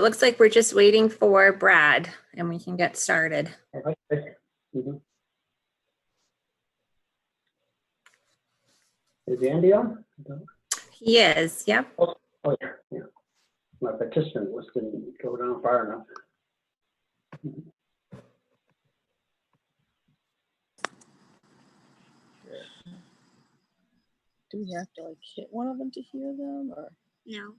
looks like we're just waiting for Brad and we can get started. Mhm. Is Andy on? He is, yep. Oh, yeah. My participant list didn't go down far enough. Do we have to like hit one of them to hear them, or? No.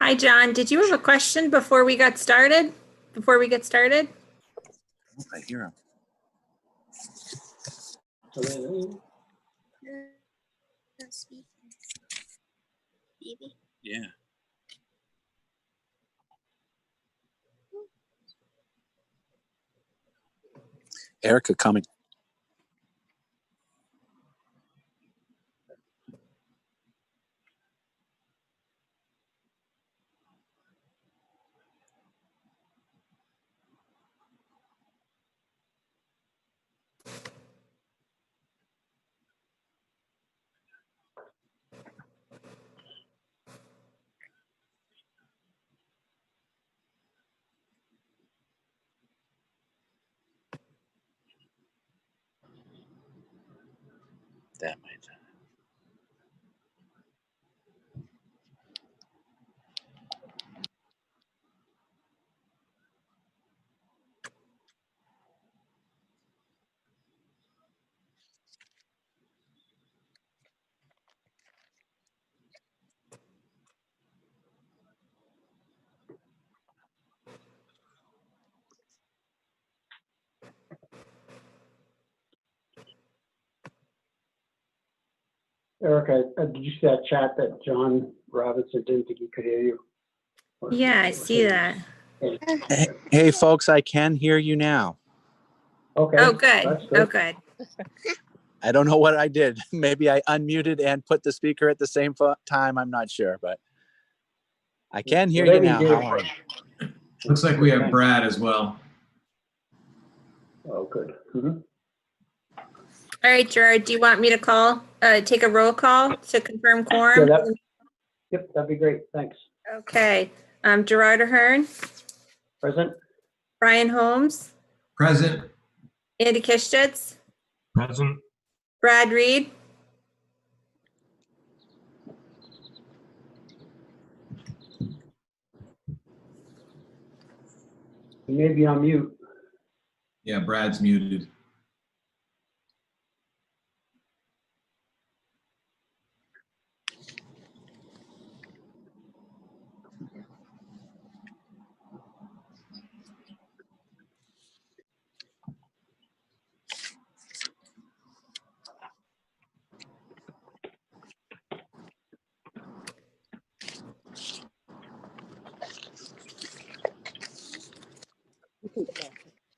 Hi, John. Did you have a question before we got started? I hear him. Maybe. Yeah. Erica coming. That might. Erica, did you see that chat that John Robinson didn't think he could hear you? Yeah, I see that. Hey, folks, I can hear you now. Okay. Oh, good. That's Oh, good. I don't know what I did. Maybe I unmuted and put the speaker at the same time. I'm not sure, but I can hear you now. How are you? Looks like we have Brad as well. Oh, good. Mhm. All right, Gerard, do you want me to take a roll call to confirm quorum? Yeah, yep, that'd be great. Thanks. Okay. Gerard Ahern, Present? Brian Holmes, Present. Andy Kishtitz, Present. Brad Reed, You may be on mute. Yeah, Brad's muted.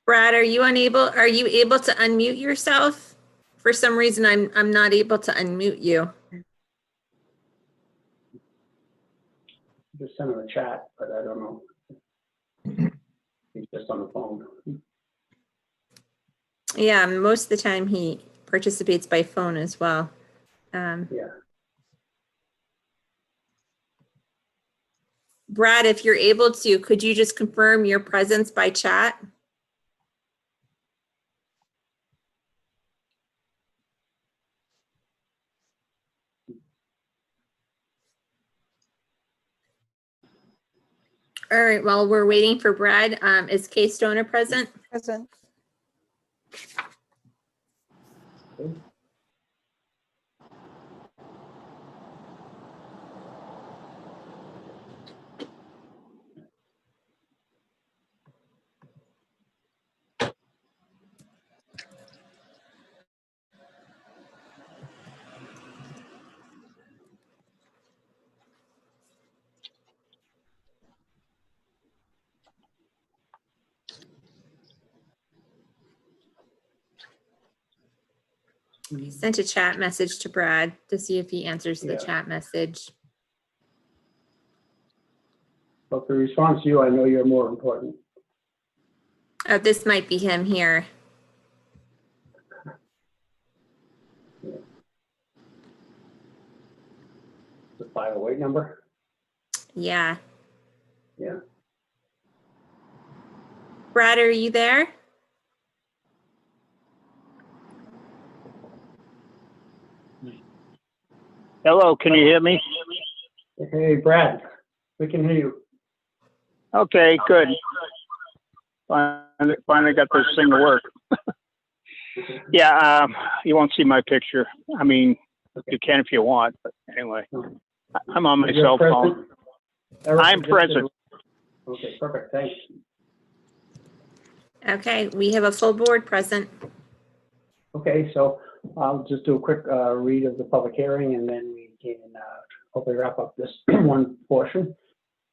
Brad, are you able to unmute yourself? For some reason, I'm not able to unmute you. Just sent him a chat, but I don't know. He's just on the phone. Yeah, most of the time he participates by phone as well. Yeah. Brad, if you're able to, could you just confirm your presence by chat? All right, while we're waiting for Brad, is Kay Stoner present? Present. I sent a chat message to Brad to see if he answers the Yeah. chat message. But the response to you, I know you're more important. Oh, this might be him here. The 508 number? Yeah. Yeah. Brad, are you there? Hello, can you hear me? Hey, Brad, we can hear you. Okay, good. Finally got this thing to work. Yeah, you won't see my picture. I mean, you can if you want, but anyway, I'm on my You're cell present? phone. Eric, I'm is this present. Okay, perfect, thanks. Okay, we have a full board present. Okay, so I'll just do a quick read of the public hearing and then we can hopefully wrap up this one portion.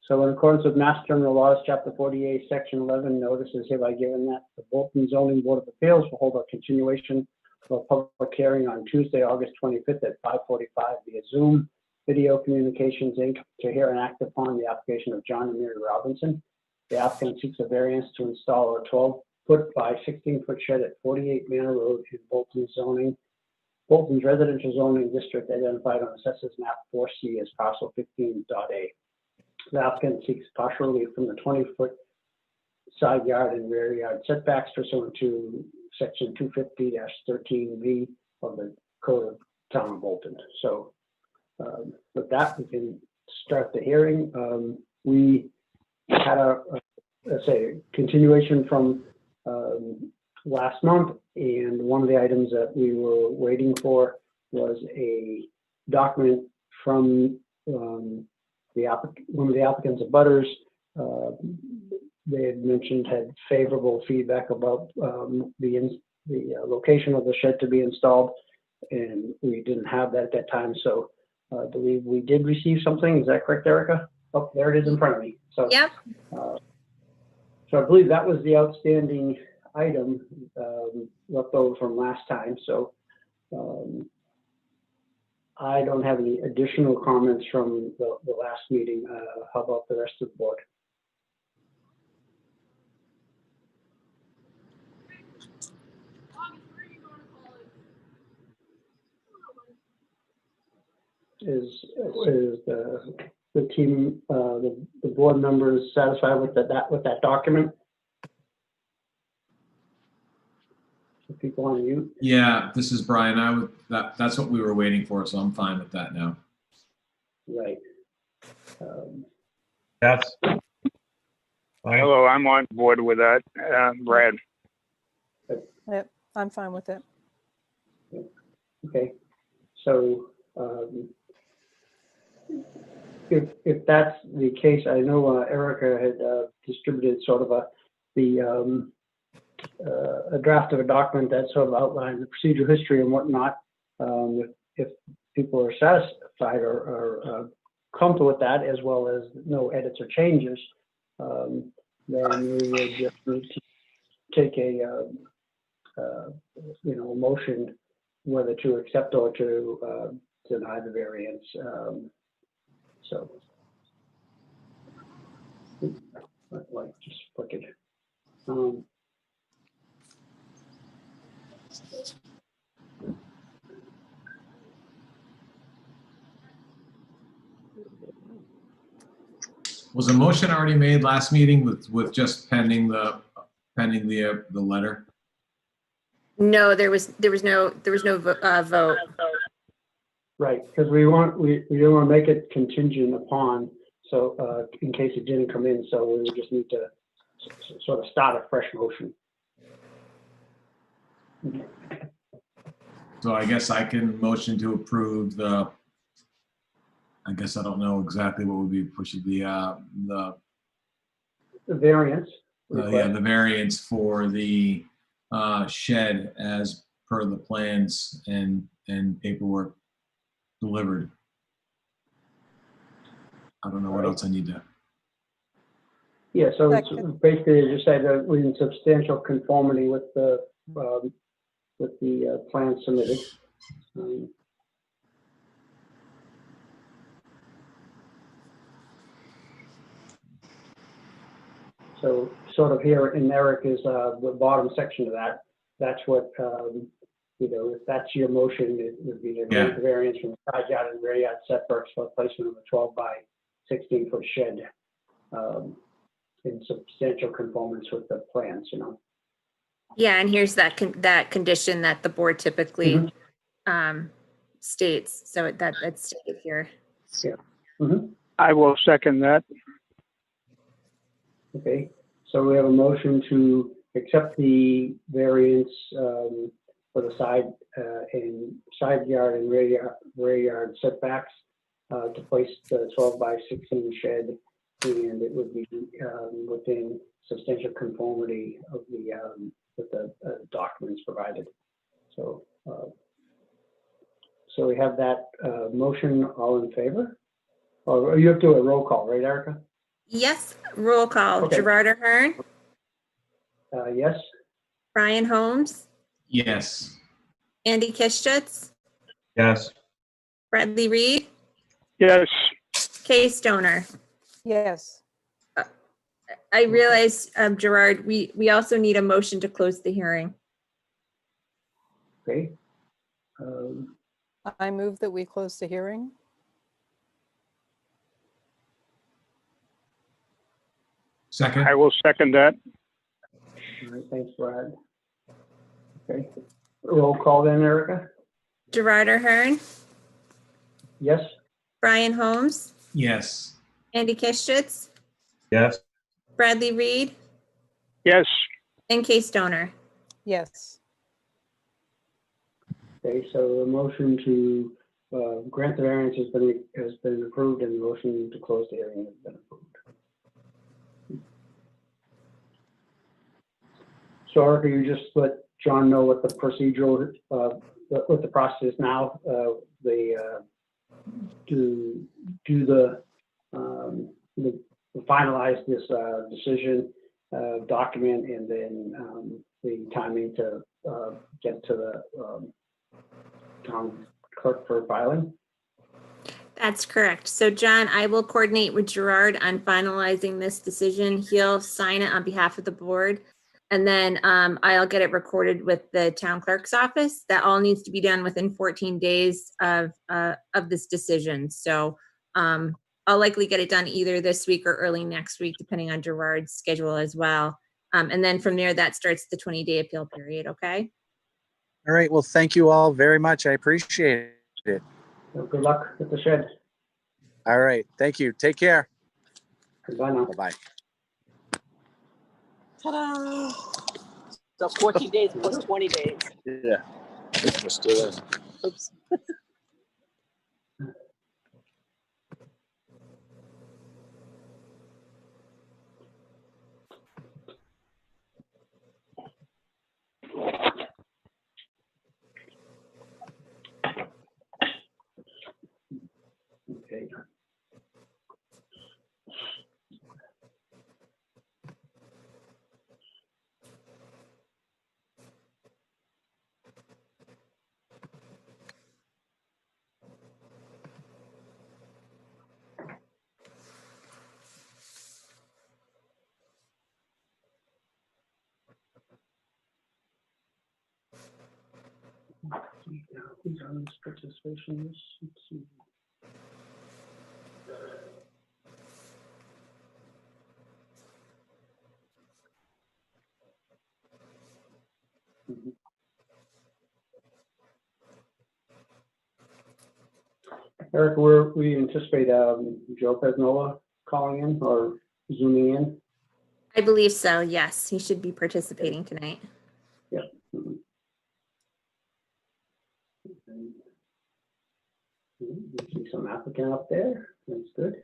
So in accordance with Mass General Laws, Chapter 48, Section 11, notice is hereby given that the Bolton Zoning Board of Appeals will hold a continuation of a public hearing on Tuesday, August 25th at 5:45 via Zoom Video Communications, Inc. to hear and act upon the application of John and Mary Robinson. The applicant seeks a variance to install a 12-foot by 16-foot shed at 48 Manor Road in Bolton's residential zoning district identified on Assessors Map 4C as parcel 15.A. The applicant seeks partial relief from the 20-foot side yard and rear yard setbacks pursuant to section 250-13V of the Code of Town of Bolton. So with that, we can start the hearing. We had let's say, continuation from last month, and one of the items that we were waiting for was a document from one of the applicants' abutters. They had mentioned had favorable feedback about the location of the shed to be installed, and we didn't have that at that time. So I believe we did receive something. Is that correct, Erica? Oh, there it is in front of me. So, Yep. So I believe that was the outstanding item left over from last time. So I don't have any additional comments from the last meeting. How about the rest of the board? Is the team, the board members satisfied with that document? The people on mute? Yeah, this is Brian. That's what we were waiting for, so I'm fine with that now. Right. That's fine. Hello, I'm on board with that. Brad. Yep, I'm fine with it. Okay. So if that's the case, I know Erica had distributed sort of a draft of a document that sort of outlined the procedural history and whatnot. If people are satisfied or comfortable with that, as well as no edits or changes, then we would just need to take a motion whether to accept or to deny the variance. So, like just click it. Was a motion already made last meeting with just pending the letter? No, there was no vote. Right, because we don't want to make it contingent upon, so in case it didn't come in, so we would just need to sort of start a fresh motion. So I guess I can motion to approve I guess I don't know exactly what would be pushing the variance. yeah, the variance for the shed as per the plans and paperwork delivered. I don't know what else I need to. Yeah, so it's Second. basically, as you said, we're in substantial conformity with the plan submitted. So sort of here in Eric is the bottom section of that. That's what, if that's your motion, it would be to grant the variance from side yard and rear yard setbacks for placement of a 12 by 16 foot shed in substantial conformance with the plans, Yeah, and here's that condition that the board typically states. So that's stated here. I will second that. Okay, so we have a motion to accept the variance for the side yard and rear yard setbacks to place the 12 by 16 shed, and it would be within substantial conformity of with the documents provided. So, so we have that motion. All in favor? Or you have to do a roll call, right, Erica? Yes, roll call. Okay. Gerard Ahern, Yes. Brian Holmes, Yes. Andy Kistutz, Yes. Bradley Reed, Yes, Kay Stoner. Yes, I realize, Gerard, we also need a motion to close the hearing. Okay. I move that we close the hearing. Second. I will second that. All right, thanks, Brad. Okay, roll call then, Erica? Gerard Ahern, Yes? Brian Holmes, Yes. Andy Kistutz, Yes. Bradley Reed, Yes, and Kay Stoner. Yes, Okay, so the motion to grant the variance has been approved, and the motion to close the hearing has been approved. So Erica, you just let John know what the procedural, what the process is now, to finalize this decision document, and then the timing to get to the town clerk for filing. That's correct. So John, I will coordinate with Gerard on finalizing this decision. He'll sign it on behalf of the board. And then I'll get it recorded with the town clerk's office. That all needs to be done within 14 days of this decision. So I'll likely get it done either this week or early next week, depending on Gerard's schedule as well. And then from there, that starts the 20-day appeal period, okay? All right. Well, thank you all very much. I appreciate it. So good luck with the shed. All right. Thank you. Take care. Goodbye now. Bye-bye. Ta-da! So 14 days plus 20 days. Yeah. Let's do it. Oops. Okay. Who's on this participation list? Let's see. Eric, we anticipate Joe Pesnola calling in or zooming in. I believe so, yes. He should be participating tonight. Mhm. You see some applicant up there. That's good.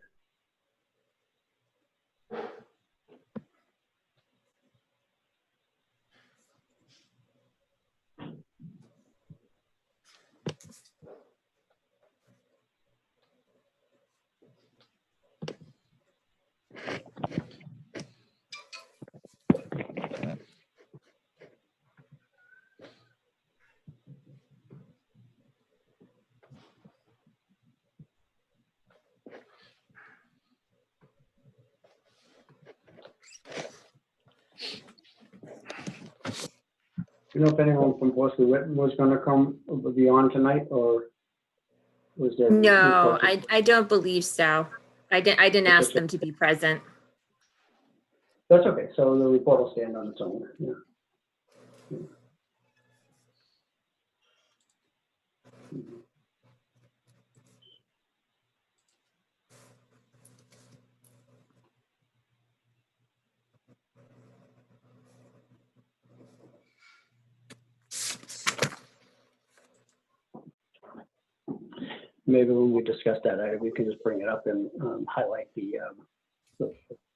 you know if anyone from Horsley Witten was gonna come, be on tonight, or was there? No, reports? I don't believe so. I didn't ask them to be present. That's okay, so the report will stand on its own, yeah. Maybe when we discuss that, we can just bring it up and highlight the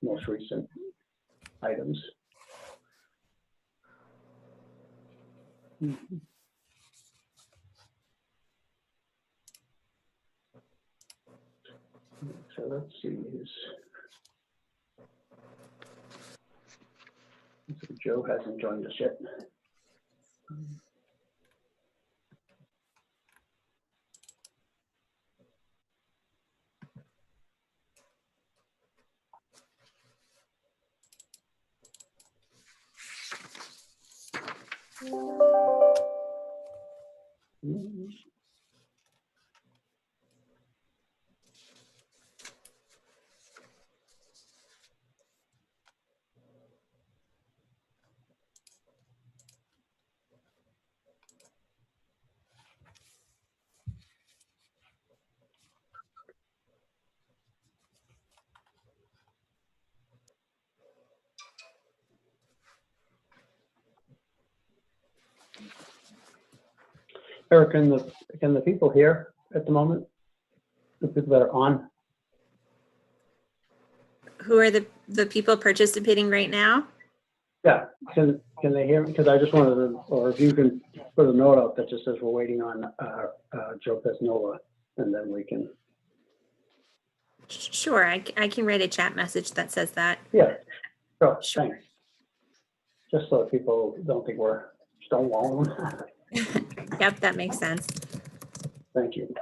most recent items. Mhm. So let's see. Joe hasn't joined us yet. Eric, can the people here at the moment, the people that are on? Who are the people participating right now? Yeah, can they hear me? Because I just wanted to, or if you can put a note out that just says we're waiting on Joe Pesnola, and then we can. Sure, I can write a chat message that says that. Yeah, sure, Sure. thanks. Just so that people don't think we're stonewalling. Yep, that makes sense. Thank you.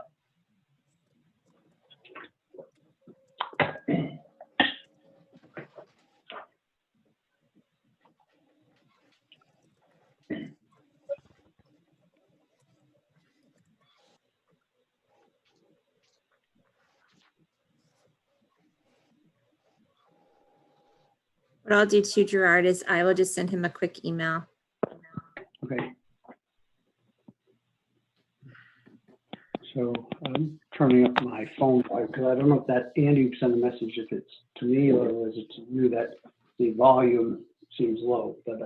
What I'll do to Gerard is I will just send him a quick email. Okay. So I'm turning up my phone because I don't know if that Andy sent a message, if it's to me or is it to you that the volume seems low, but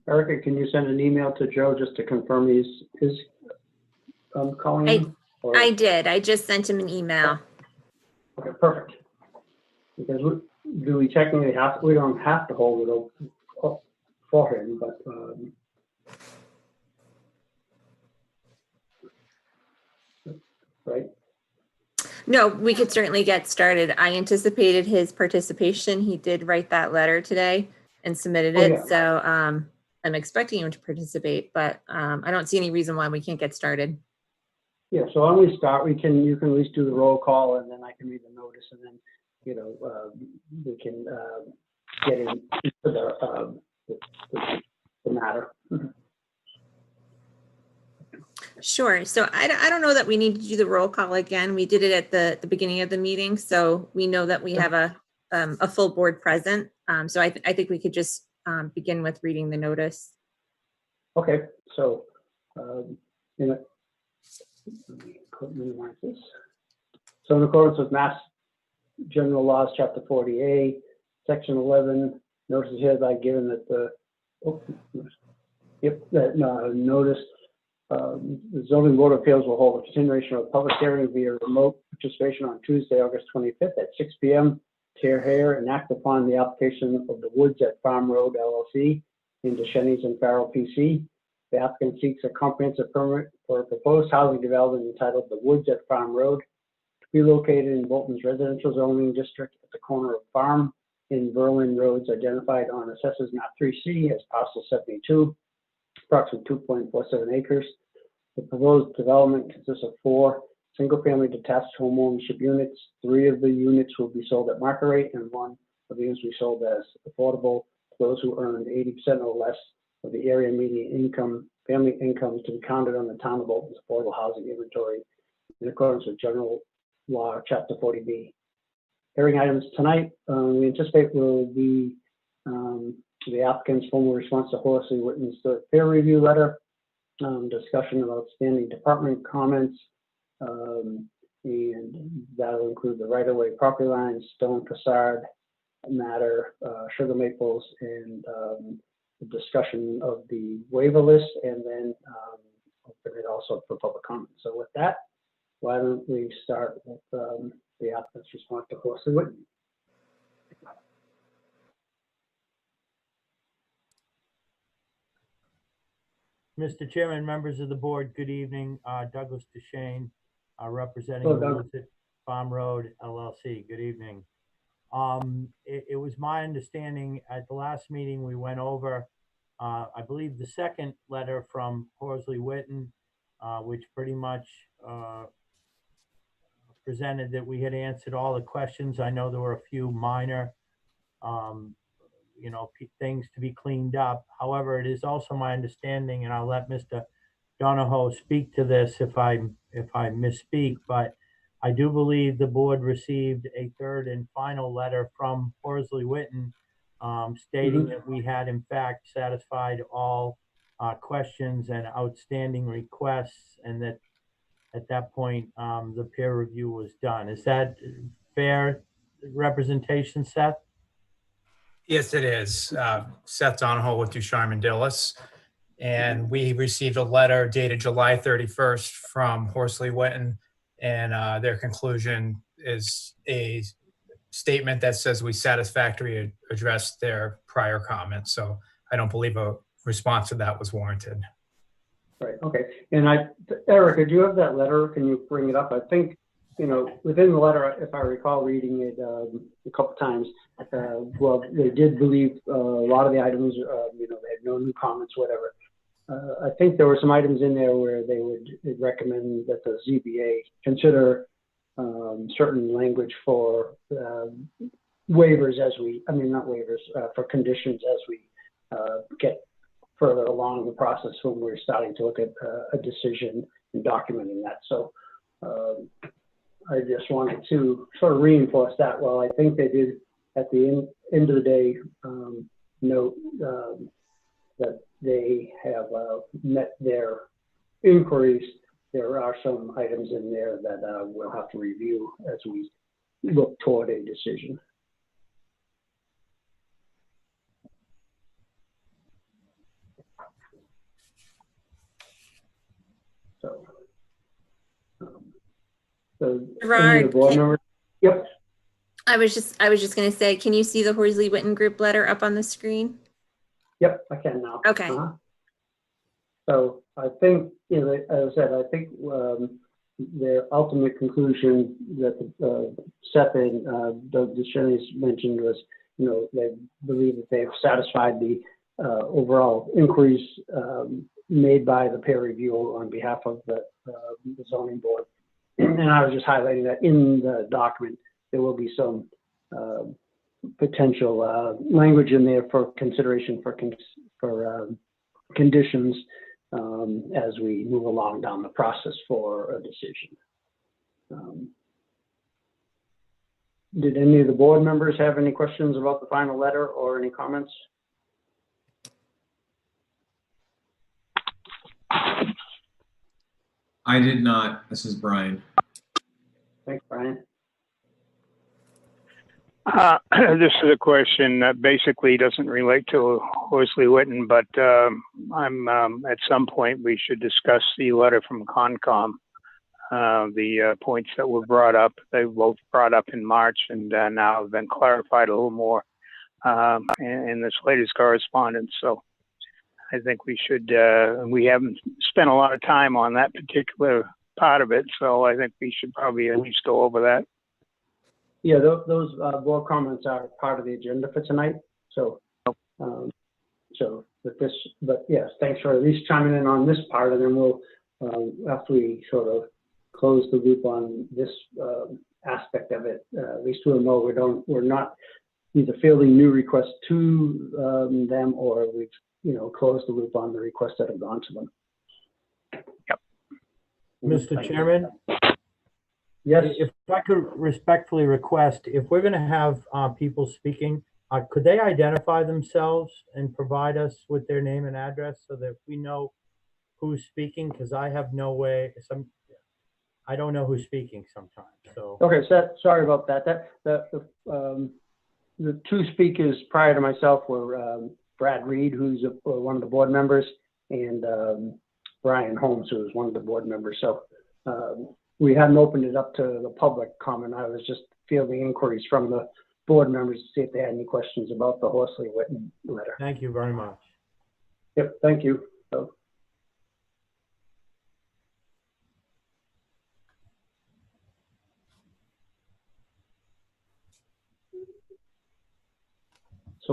Erica, can you send an email to Joe just to confirm he's calling in? Or- I did. I just sent him an email. Okay, perfect. Because do we technically have, we don't have to hold it open for him, but right? No, we could certainly get started. I anticipated his participation. He did write that letter today and submitted Oh, it. yeah. So I'm expecting him to participate, but I don't see any reason why we can't get started. Yeah, so when we start, you can at least do the roll call and then I can read the notice and then, we can get into the matter. Sure. So I don't know that we need to do the roll call again. We did it at the beginning of the meeting, so we know that we have a full board present. So I think we could just begin with reading the notice. Okay, so In it, let me minimize this. So in accordance with Mass General Laws, Chapter 40A, Section 11, notice is hereby given that the notice the Zoning Board of Appeals will hold a continuation of a public hearing via remote participation on Tuesday, August 25th at 6 p.m. to hear and act upon the application of the Woods at Farm Road LLC into Shenny's and Farrell PC. The applicant seeks a comprehensive permit for a proposed housing development entitled The Woods at Farm Road to be located in Bolton's residential zoning district at the corner of Farm in Berlin Roads, identified on Assessors Map 3C as parcel 72, approximately 2.47 acres. The proposed development consists of 4 single-family detached home ownership units. 3 of the units will be sold at market rate, and 1 of the units will be sold as affordable to those who earned 80% or less of the area median income, family income, to be counted on the Town of Bolton's affordable housing inventory in accordance with General Law, Chapter 40B. Hearing items tonight, we anticipate will be the applicant's formal response to Horsley Witten's peer review letter, discussion of outstanding department comments, and that'll include the right-of-way property lines, stone facade matter, sugar maples, and the discussion of the waiver list, and then open it also for public comment. So with that, why don't we start with the applicant's response to Horsley Witten. Mr. Chairman, members of the board, good evening. Douglas Duchesne, representing Hello, the Doug. Woods at Farm Road LLC. Good evening. It was my understanding at the last meeting we went over, I believe, the second letter from Horsley Witten, which pretty much presented that we had answered all the questions. I know there were a few minor things to be cleaned up. However, it is also my understanding, and I'll let Mr. Donahoe speak to this if I misspeak, but I do believe the board received a third and final letter from Horsley Witten stating that we had in fact satisfied all questions and outstanding requests, and that at that point the peer review was done. Is that fair representation, Seth? Yes, it is. Seth Donahoe with Ducharme & Dillis. And we received a letter dated July 31st from Horsley Witten, and their conclusion is a statement that says we satisfactorily addressed their prior comments. So I don't believe a response to that was warranted. Right, okay. And Erica, do you have that letter? Can you bring it up? I think, within the letter, if I recall reading it a couple times, well, they did believe a lot of the items, they had no new comments, whatever. I think there were some items in there where they would recommend that the ZBA consider certain language for waivers for conditions as we get further along the process when we're starting to look at a decision and documenting that. So I just wanted to sort of reinforce that. Well, I think they did at the end of the day note that they have met their inquiries. There are some items in there that we'll have to review as we look toward a decision. So any of the board members? Yep. I was just going to say, can you see the Horsley Witten Group letter up on the screen? Yep, I can now. Okay. So I think, as I said, I think their ultimate conclusion that Seth and Doug Duchesne mentioned was, they believe that they've satisfied the overall inquiries made by the peer review on behalf of the zoning board. And I was just highlighting that in the document, there will be some potential language in there for consideration for conditions as we move along down the process for a decision. Did any of the board members have any questions about the final letter or any comments? I did not. This is Brian. Thanks, Brian. This is a question that basically doesn't relate to Horsley Witten, but I'm at some point we should discuss the letter from Concom. The points that were brought up, they were both brought up in March and now have been clarified a little more in this latest correspondence. So I think we should, we haven't spent a lot of time on that particular part of it, so I think we should probably at least go over that. Yeah, those board comments are part of the agenda for tonight. So, but yes, thanks for at least chiming in on this part, and then we'll, after we sort of close the loop on this aspect of it, at least we'll know we're not either fielding new requests to them, or we've, closed the loop on the requests that have gone to them. Yep. Mr. Chairman? Yes. If I could respectfully request, if we're going to have people speaking, could they identify themselves and provide us with their name and address so that we know who's speaking? Because I have no way, I don't know who's speaking sometimes. So Okay, so sorry about that. The two speakers prior to myself were Brad Reed, who's one of the board members, and Brian Holmes, who is one of the board members. So we hadn't opened it up to the public comment. I was just fielding inquiries from the board members to see if they had any questions about the Horsley Witten letter. thank you very much. Yep, thank you. So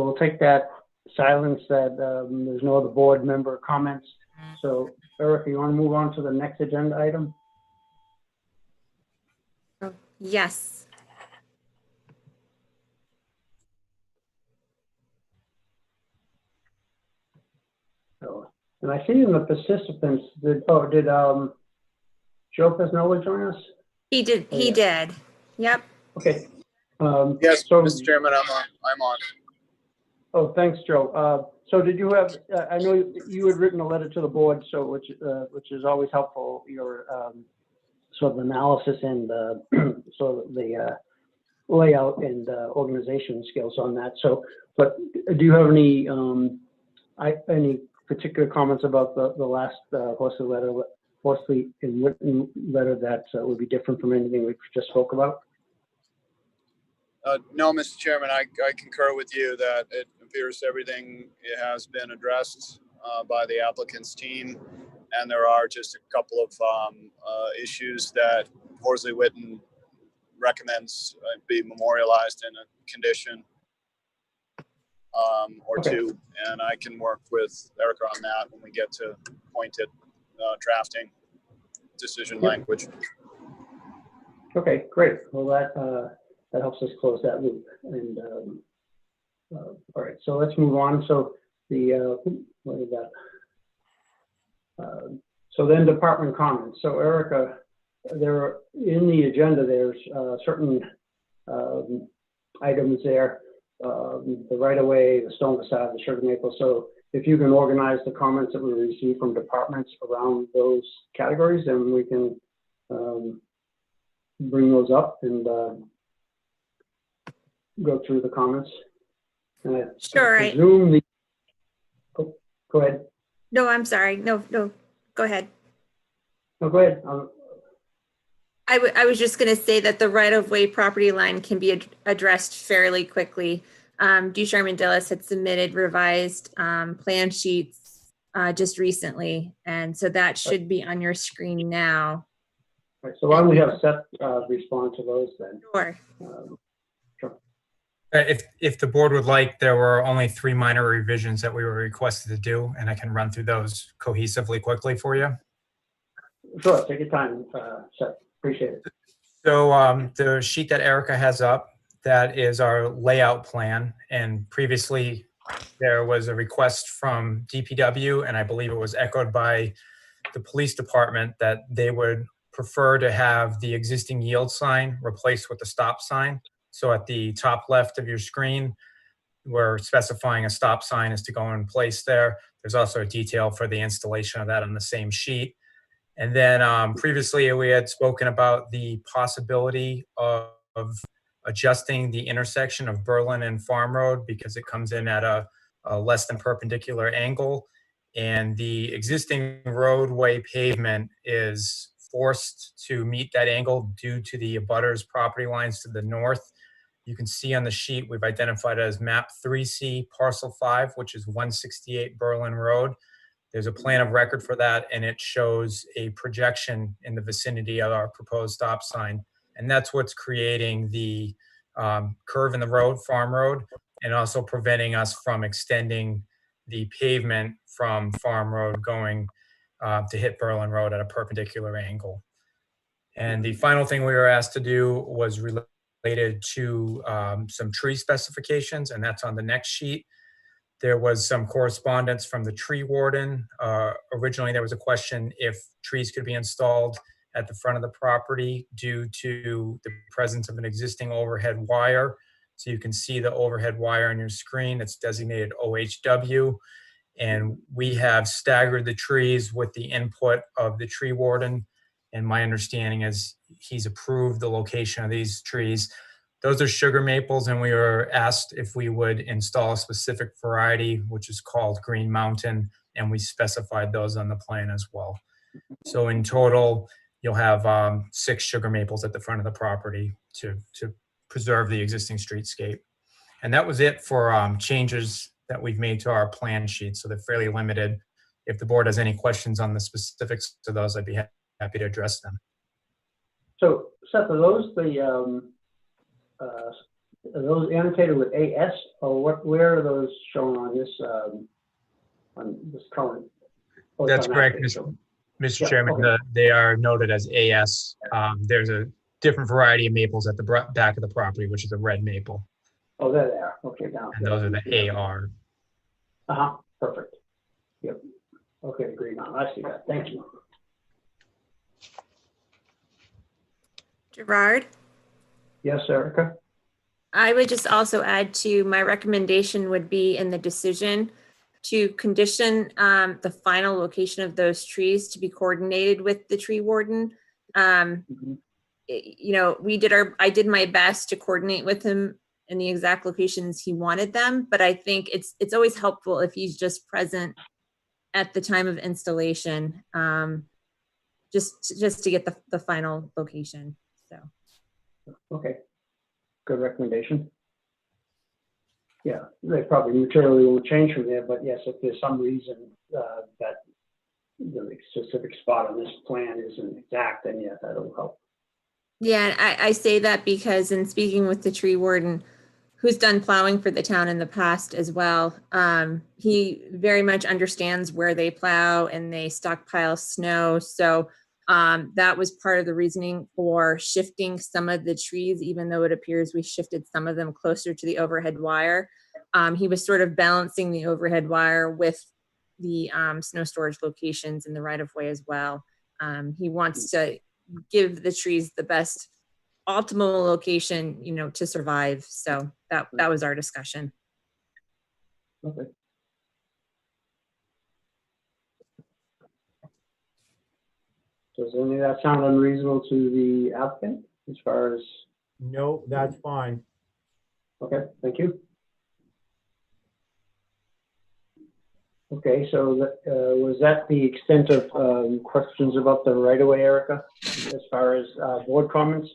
we'll take that silence that there's no other board member comments. So Eric, you want to move on to the next agenda item? Yes. So, and I see in the participants, did Joe Pesnola join us? He did. Oh, He yeah. did. Yep. Okay. Yes, so, Mr. Chairman, I'm on. Oh, thanks, Joe. So did you have, I know you had written a letter to the board, so which is always helpful, your sort of analysis and sort of the layout and organization skills on that. So, but do you have any particular comments about the last Horsley and Witten letter that would be different from anything we just spoke about? No, Mr. Chairman, I concur with you that it appears everything has been addressed by the applicant's team, and there are just a couple of issues that Horsley Witten recommends be memorialized in a condition or two, and I can work with Erica on that when we get to pointed drafting decision language. Okay, great. Well, that helps us close that loop. And all right, so let's move on. So what is that? So then department comments. So Erica, there in the agenda, there's certain items there, the right-of-way, the stone facade, the sugar maple. So if you can organize the comments that we receive from departments around those categories, then we can bring those up and go through the comments. And I Sure. presume oh, go ahead. No, I'm sorry. No, go ahead. No, go ahead. I was just going to say that the right-of-way property line can be addressed fairly quickly. Ducharme Dillis had submitted revised plan sheets just recently, and so that should be on your screen now. Right, so why don't we have Seth respond to those then? Sure. Sure. If the board would like, there were only 3 minor revisions that we were requested to do, and I can run through those cohesively quickly for you. Sure, take your time, Seth. Appreciate it. So the sheet that Erica has up, that is our layout plan. And previously there was a request from DPW, and I believe it was echoed by the police department, that they would prefer to have the existing yield sign replaced with the stop sign. So at the top left of your screen, we're specifying a stop sign is to go in place there. There's also a detail for the installation of that on the same sheet. And then previously we had spoken about the possibility of adjusting the intersection of Berlin and Farm Road because it comes in at a less than perpendicular angle. And the existing roadway pavement is forced to meet that angle due to the abutters property lines to the north. You can see on the sheet, we've identified it as map 3C parcel 5, which is 168 Berlin Road. There's a plan of record for that, and it shows a projection in the vicinity of our proposed stop sign. And that's what's creating the curve in the road, Farm Road, and also preventing us from extending the pavement from Farm Road going to hit Berlin Road at a perpendicular angle. And the final thing we were asked to do was related to some tree specifications, and that's on the next sheet. There was some correspondence from the tree warden. Originally, there was a question if trees could be installed at the front of the property due to the presence of an existing overhead wire. So you can see the overhead wire on your screen. It's designated OHW. And we have staggered the trees with the input of the tree warden. And my understanding is he's approved the location of these trees. Those are sugar maples, and we were asked if we would install a specific variety, which is called Green Mountain, and we specified those on the plan as well. So in total, you'll have 6 sugar maples at the front of the property to preserve the existing streetscape. And that was it for changes that we've made to our plan sheet. So they're fairly limited. If the board has any questions on the specifics to those, I'd be happy to address them. So Seth, are those are those annotated with AS, or what? Where are those shown on this current? Oh, That's correct, Mr. Mr. Chairman. Okay. They are noted as AS. There's a different variety of maples at the back of the property, which is a red maple. Oh, there they are. Okay, down. And those are the AR. Perfect. Yep. Okay, Green Mountain. I see that. Thank you. Gerard? Yes, Erica? I would just also add to my recommendation would be in the decision to condition the final location of those trees to be coordinated with the tree warden. You know, I did my best to coordinate with him in the exact locations he wanted them, but I think it's always helpful if he's just present at the time of installation, just to get the final location. So. Okay, good recommendation. Yeah, they probably materially will change from there, but yes, if there's some reason that the specific spot on this plan isn't exact, then yeah, that'll help. Yeah, I say that because in speaking with the tree warden, who's done plowing for the town in the past as well, he very much understands where they plow and they stockpile snow. So that was part of the reasoning for shifting some of the trees, even though it appears we shifted some of them closer to the overhead wire. He was sort of balancing the overhead wire with the snow storage locations in the right of way as well. He wants to give the trees the best optimal location, you know, to survive. So that was our discussion. Okay. Does any of that sound unreasonable to the applicant as far as? No, that's fine. Okay, thank you. Okay, so was that the extent of questions about the right-of-way, Erica, as far as board comments?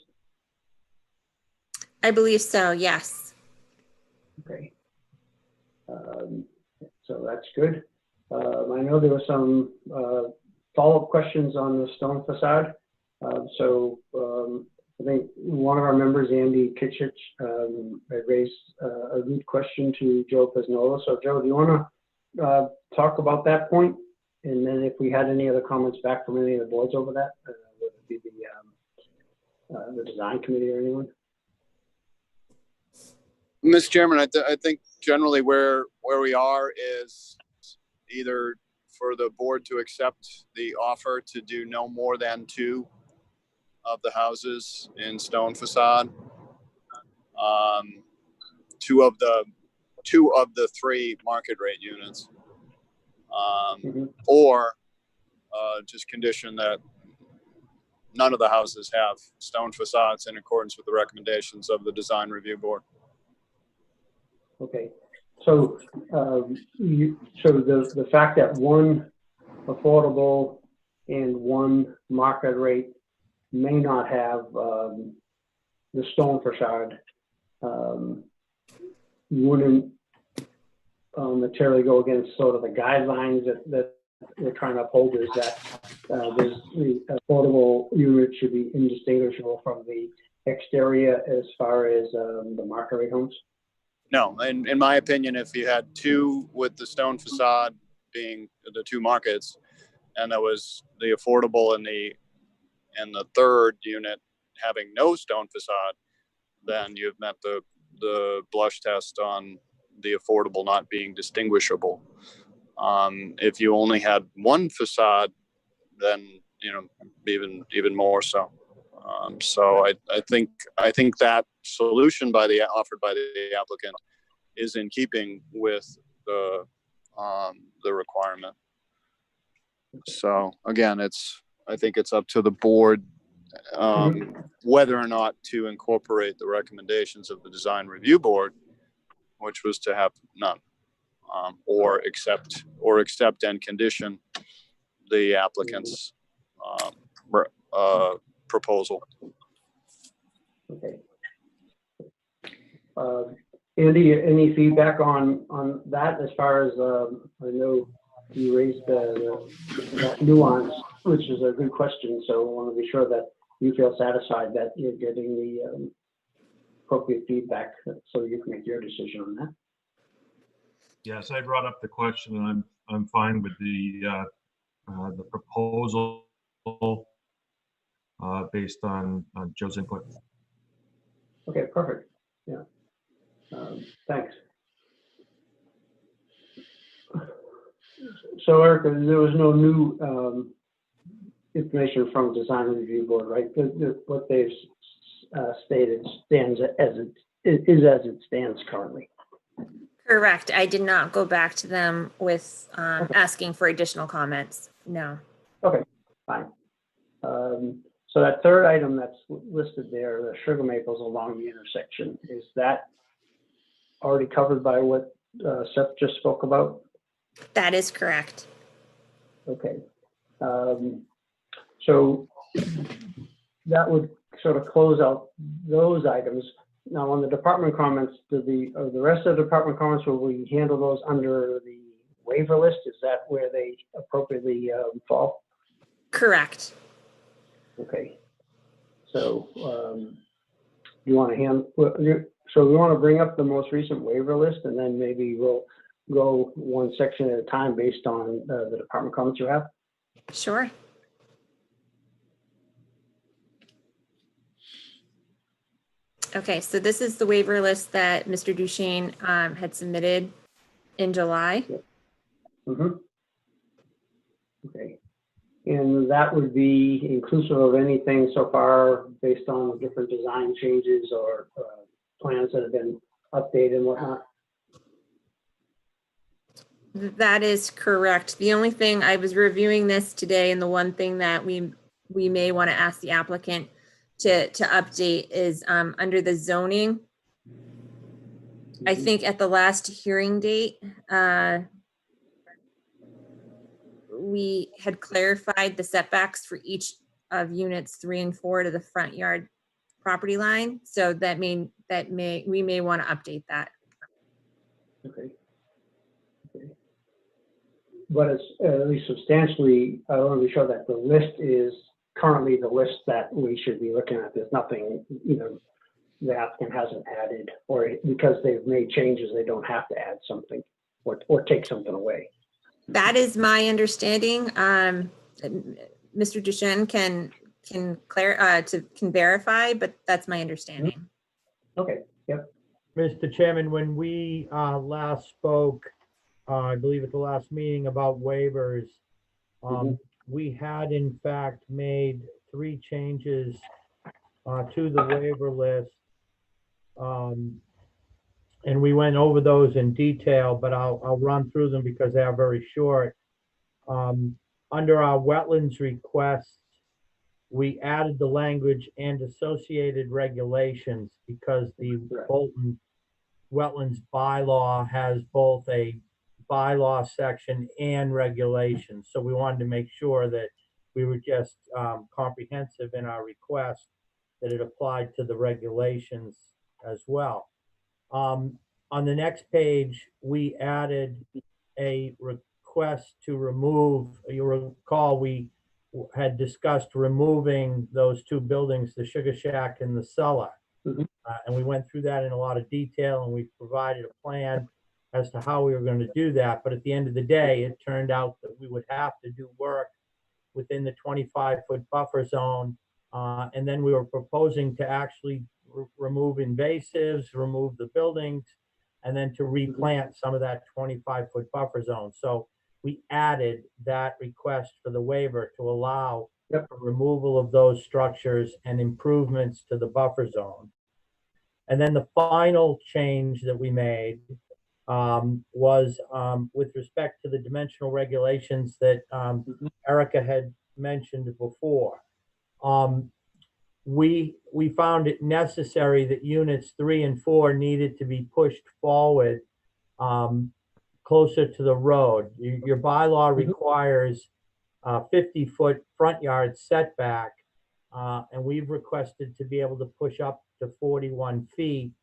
I believe so, yes. Okay. So that's good. I know there were some follow-up questions on the stone facade. I think one of our members, Andy Kitchich, raised a good question to Joe Pesnola. So Joe, do you want to talk about that point? And then if we had any other comments back from any of the boards over that, whether it be the design committee or anyone? Mr. Chairman, I think generally where we are is either for the board to accept the offer to do no more than 2 of the houses in stone facade, 2 of the 3 market rate units, or just condition that none of the houses have stone facades in accordance with the recommendations of the design review board. Okay, so the fact that one affordable and one market rate may not have the stone facade wouldn't materially go against sort of the guidelines that we're trying to uphold, is that the affordable unit should be indistinguishable from the exterior as far as the market rate homes? No, in my opinion, if you had two with the stone facade being the two markets, and there was the affordable and the third unit having no stone facade, then you've met the blush test on the affordable not being distinguishable. If you only had one facade, then even more so. So I think that solution offered by the applicant is in keeping with the requirement. So again, I think it's up to the board whether or not to incorporate the recommendations of the design review board, which was to have none, or accept and condition the applicant's proposal. Okay. Andy, any feedback on that as far as, I know you raised that nuance, which is a good question, so I want to be sure that you feel satisfied that you're getting the appropriate feedback so you can make your decision on that. Yes, I brought up the question, and I'm fine with the proposal based on Joe's input. Okay, perfect. Yeah. Thanks. So, Erica, there was no new information from design review board, right? What they've stated stands as it stands currently. Correct. I did not go back to them with asking for additional comments. No. Okay, fine. So that third item that's listed there, the sugar maples along the intersection, is that already covered by what Seth just spoke about? That is correct. Okay. So that would sort of close out those items. Now, on the department comments, the rest of the department comments, will we handle those under the waiver list? Is that where they appropriately fall? Correct. Okay. So you want to so we want to bring up the most recent waiver list, and then maybe we'll go one section at a time based on the department comments you have? Sure. Okay, so this is the waiver list that Mr. Duchesne had submitted in July. Mm-hmm. Okay. And that would be inclusive of anything so far based on different design changes or plans that have been updated and whatnot? That is correct. The only thing, I was reviewing this today, and the one thing that we may want to ask the applicant to update is under the zoning. I think at the last hearing date, we had clarified the setbacks for each of units 3 and 4 to the front yard property line. So we may want to update that. Okay. But it's at least substantially, I want to be sure that the list is currently the list that we should be looking at. There's nothing, the applicant hasn't added, or because they've made changes, they don't have to add something or take something away. That is my understanding. Mr. Duchesne can verify, but that's my understanding. Okay. Yep. Mr. Chairman, when we last spoke, I believe at the last meeting about waivers, we had in fact made 3 changes to the waiver list. And we went over those in detail, but I'll run through them because they are very short. under our wetlands request, we added the language and associated regulations because the Bolton Wetlands bylaw has both a bylaw section and regulations. So we wanted to make sure that we were just comprehensive in our request, that it applied to the regulations as well. On the next page, we added a request to remove, you recall we had discussed removing those two buildings, the Sugar Shack and the cellar. And we went through that in a lot of detail, and we provided a plan as to how we were going to do that. But at the end of the day, it turned out that we would have to do work within the 25-foot buffer zone. And then we were proposing to actually remove invasives, remove the buildings, and then to replant some of that 25-foot buffer zone. So we added that request for the waiver to allow for removal of those structures and improvements to the buffer zone. And then the final change that we made was with respect to the dimensional regulations that Erica had mentioned before. We found it necessary that units 3 and 4 needed to be pushed forward closer to the road. Your bylaw requires 50-foot front yard setback, and we've requested to be able to push up to 41 feet.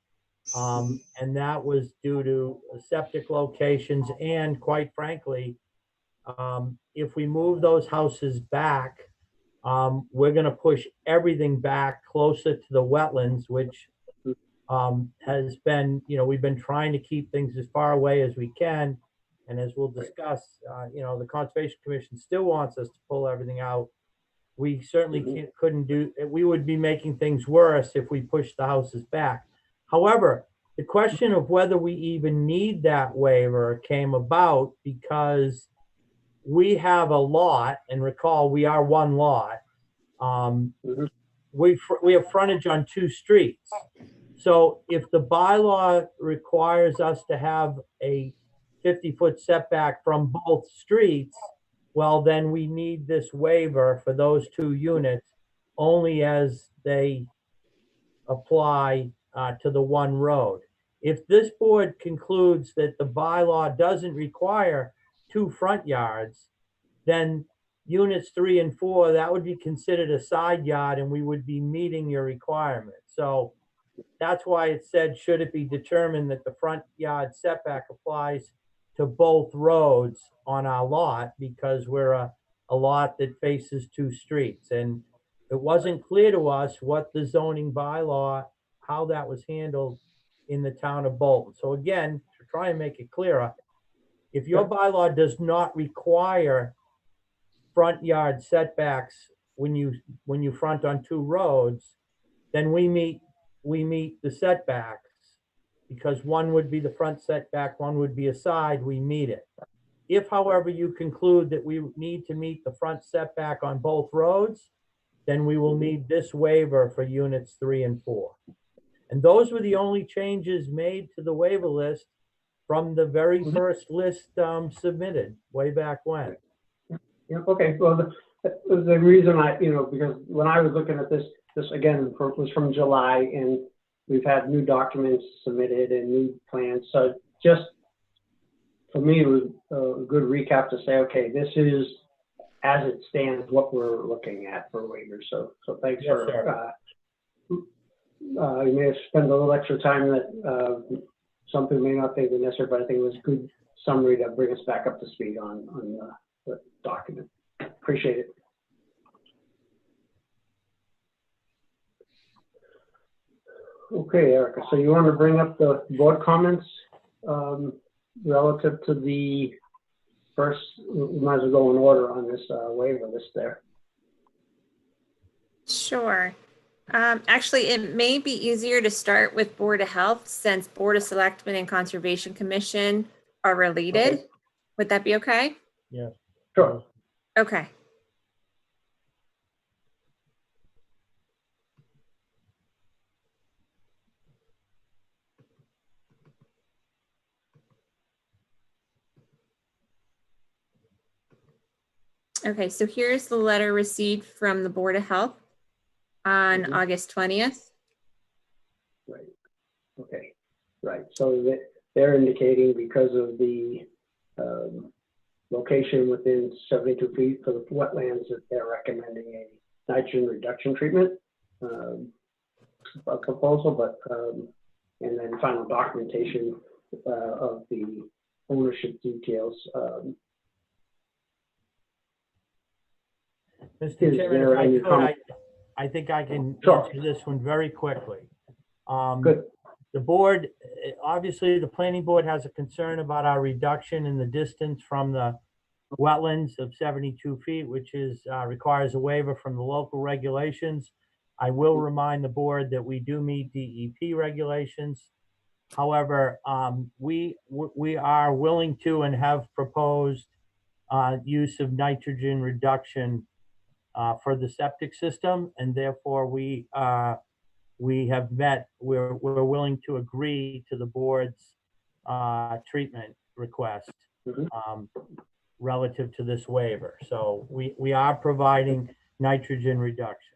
And that was due to septic locations, and quite frankly, if we move those houses back, we're going to push everything back closer to the wetlands, which has been, we've been trying to keep things as far away as we can. And as we'll discuss, the Conservation Commission still wants us to pull everything out. We certainly couldn't do, we would be making things worse if we pushed the houses back. However, the question of whether we even need that waiver came about because we have a lot, and recall, we are one lot. We have frontage on 2 streets. So if the bylaw requires us to have a 50-foot setback from both streets, well, then we need this waiver for those 2 units only as they apply to the one road. If this board concludes that the bylaw doesn't require 2 front yards, then units 3 and 4, that would be considered a side yard, and we would be meeting your requirement. So that's why it said, should it be determined that the front yard setback applies to both roads on our lot, because we're a lot that faces 2 streets. And it wasn't clear to us what the zoning bylaw, how that was handled in the town of Bolton. So again, to try and make it clearer, if your bylaw does not require front yard setbacks when you front on 2 roads, then we meet the setbacks, because one would be the front setback, one would be a side, we meet it. If, however, you conclude that we need to meet the front setback on both roads, then we will need this waiver for units 3 and 4. And those were the only changes made to the waiver list from the very first list submitted way back when. Yeah, okay, well, the reason because when I was looking at this again was from July, and we've had new documents submitted and new plans. So just for me, it was a good recap to say, okay, this is as it stands what we're looking at for waivers. So thanks for. You may have spent a little extra time that some people may not think was necessary, but I think it was a good summary to bring us back up to speed on the document. Appreciate it. Okay, Erica, so you want to bring up the board comments relative to the first, we might as well go in order on this waiver list there. Sure. Actually, it may be easier to start with Board of Health, since Board of Selectmen and Conservation Commission are related. Okay. Would that be okay? Yeah. Sure. Okay. Okay, so here's the letter received from the Board of Health on Mhm. August 20th. Right. Okay. Right. So they're indicating because of the location within 72 feet for the wetlands that they're recommending a nitrogen reduction treatment a proposal, but and then final documentation of the ownership details. Mr. Is Chairman, there if I any could, I think I can Sure. answer this one very quickly. Good. The board, obviously, the planning board has a concern about our reduction in the distance from the wetlands of 72 feet, which is, requires a waiver from the local regulations. I will remind the board that we do meet DEP regulations. However, we are willing to and have proposed use of nitrogen reduction for the septic system, and therefore we have met, we're willing to agree to the board's treatment request relative to this waiver. So we are providing nitrogen reduction.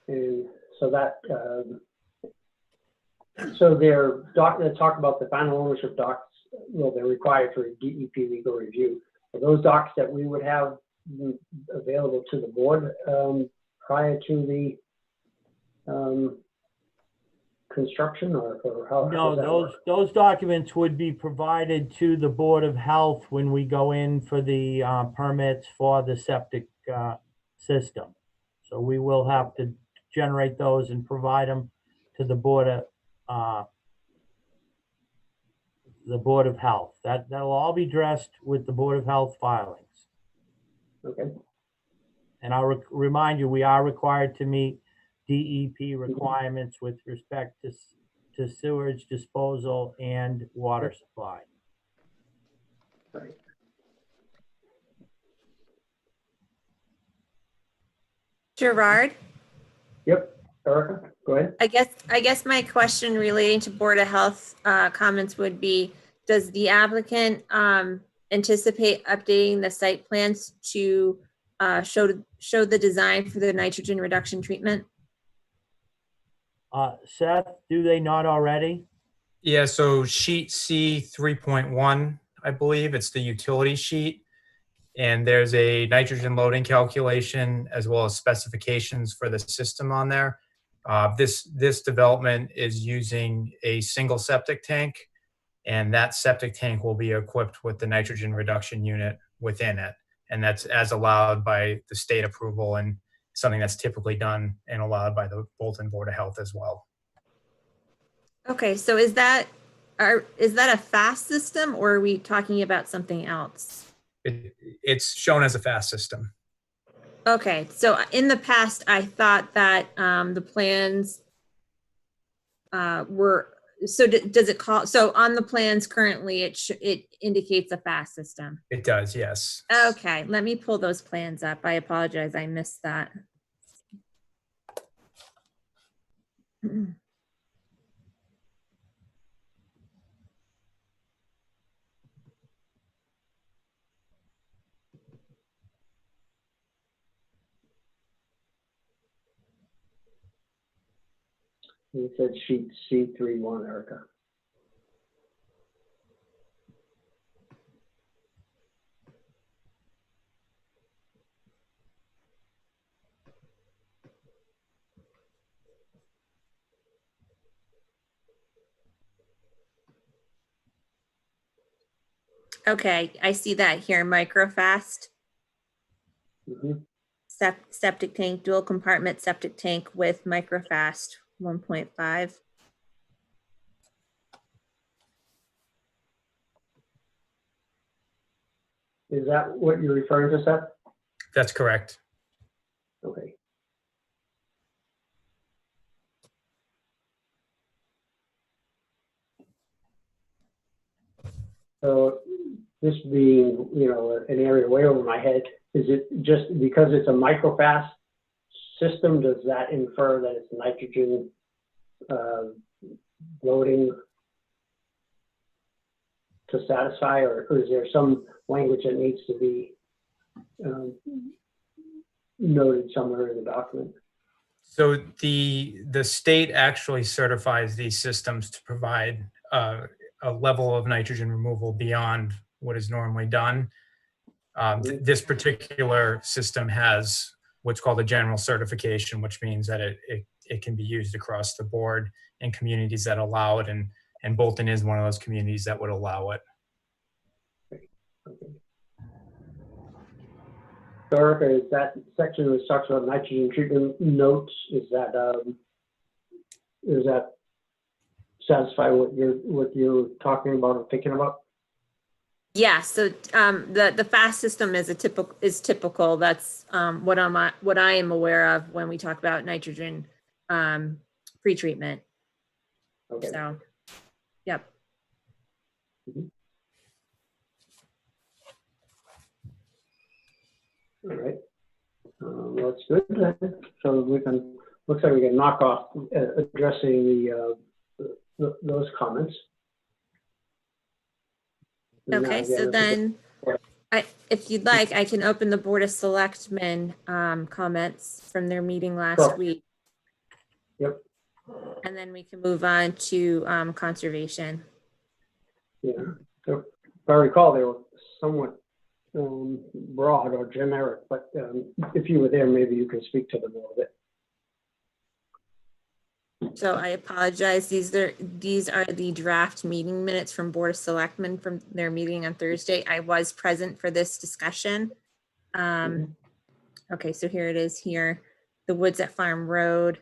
And so that, so they're talk about the final ownership docs. Well, they're required for a DEP legal review. Are those docs that we would have available to the board prior to the construction, or how? No, does that work? those documents would be provided to the Board of Health when we go in for the permits for the septic system. So we will have to generate those and provide them to the Board of Health. That'll all be addressed with the Board of Health filings. Okay. And I'll remind you, we are required to meet DEP requirements with respect to sewage disposal and water supply. Right. Gerard, Yep. Erica, go ahead. I guess my question relating to Board of Health comments would be, does the applicant anticipate updating the site plans to show the design for the nitrogen reduction treatment? Seth, do they not already? Yeah, so sheet C 3.1, I believe, it's the utility sheet. And there's a nitrogen loading calculation as well as specifications for the system on there. This development is using a single septic tank, and that septic tank will be equipped with the nitrogen reduction unit within it. And that's as allowed by the state approval and something that's typically done and allowed by the Bolton Board of Health as well. Okay, so is that a fast system, or are we talking about something else? It's shown as a fast system. Okay, so in the past, I thought that the plans were, so does it call, so on the plans currently, it indicates a fast system? It does, yes. Okay, let me pull those plans up. I apologize, I missed that. You said sheet C31, Erica. Okay, I see that here, microfast. Septic tank, dual compartment septic tank with microfast 1.5. Is that what you're referring to, Seth? That's correct. Okay. So this being, an area way over my head, is it just because it's a microfast system, does that infer that it's nitrogen loading? to satisfy, or is there some language that needs to be noted somewhere in the document? So the state actually certifies these systems to provide a level of nitrogen removal beyond what is normally done. This particular system has what's called a general certification, which means that it can be used across the board in communities that allow it, and Bolton is one of those communities that would allow it. Okay. So, Erica, is that section that talks about nitrogen treatment notes, is that satisfy what you're talking about or thinking about? Yeah, so the FAST system is typical. That's what I am aware of when we talk about nitrogen pretreatment. Okay. So, yep. All right. That's good then. So we can, looks like we can knock off addressing those comments. And Okay, now, so again, then, if you'd like, I can open the Board of Selectmen comments from their meeting last Sure. week. Yep. And then we can move on to conservation. Yeah. So if I recall, they were somewhat broad or generic, but if you were there, maybe you can speak to them a little bit. So I apologize. These are the draft meeting minutes from Board of Selectmen from their meeting on Thursday. I was present for this discussion. Okay, so here it is here. The Woods at Farm Road.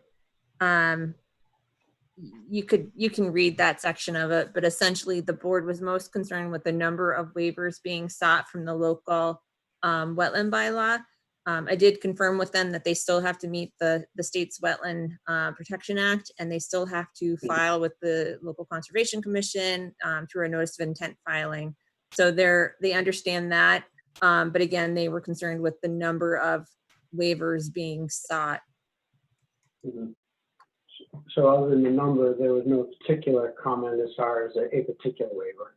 You can read that section of it, but essentially the board was most concerned with the number of waivers being sought from the local wetland bylaw. I did confirm with them that they still have to meet the state's Wetland Protection Act, and they still have to file with the local conservation commission through a notice of intent filing. So they understand that, but again, they were concerned with the number of waivers being sought. So other than the number, there was no particular comment as far as a particular waiver.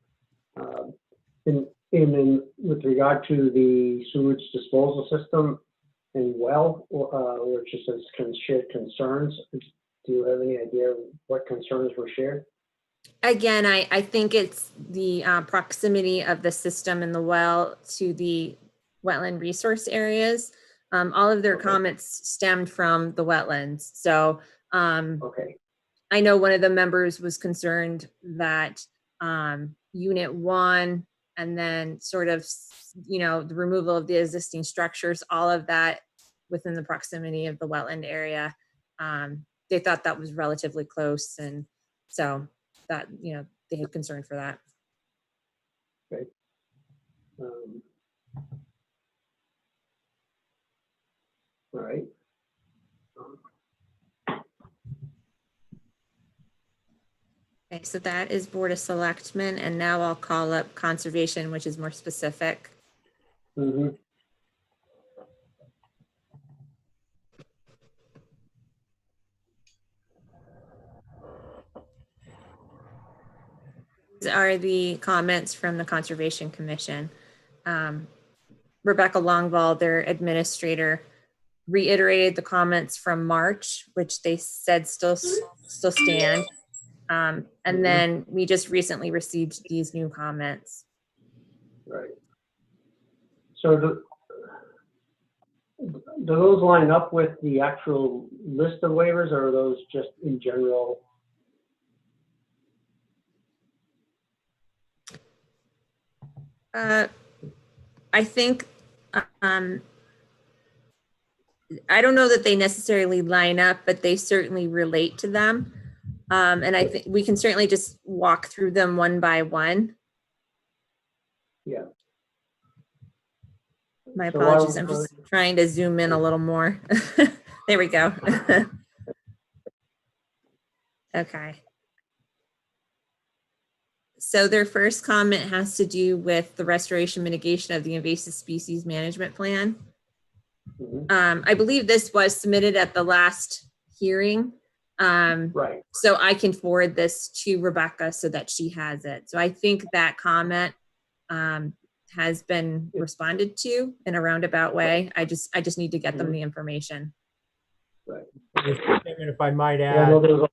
With regard to the sewage disposal system and well, which is shared concerns, do you have any idea what concerns were shared? Again, I think it's the proximity of the system and the well to the wetland resource areas. All of their comments stemmed from the wetlands. So okay. I know one of the members was concerned that Unit 1 and then sort of, the removal of the existing structures, all of that within the proximity of the wetland area. They thought that was relatively close. And so that, they had concern for that. Okay. All right. Okay, so that is Board of Selectmen, and now I'll call up Conservation, which is more specific. Mm-hmm. These are the comments from the Conservation Commission. Rebecca Longvall, their administrator, reiterated the comments from March, which they said still stand. And then we just recently received these new comments. Right. So do those line up with the actual list of waivers, or are those just in general? I think, I don't know that they necessarily line up, but they certainly relate to them. And I think we can certainly just walk through them one by one. Yeah. My So apologies. I'm just trying to zoom in a little more. There we go. Okay. So their first comment has to do with the restoration mitigation of the invasive species management plan. I believe this was submitted at the last hearing. Right. So I can forward this to Rebecca so that she has it. So I think that comment has been responded to in a roundabout way. I just need to get them the information. Right. Mr. Chairman, if I might Yeah, well, add, there's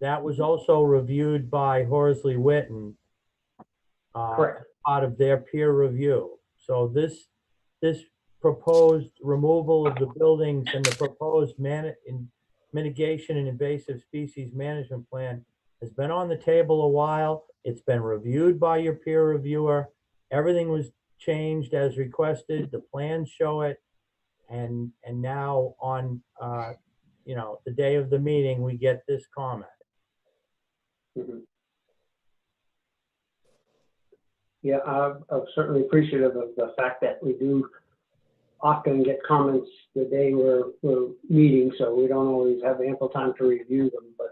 that was also reviewed by Horsley Witten. Correct. Part of their peer review. So this proposed removal of the buildings and the proposed mitigation and invasive species management plan has been on the table a while. It's been reviewed by your peer reviewer. Everything was changed as requested. The plans show it. And now on, the day of the meeting, we get this comment. Mhm. Yeah, I'm certainly appreciative of the fact that we do often get comments the day we're meeting, so we don't always have ample time to review them, but.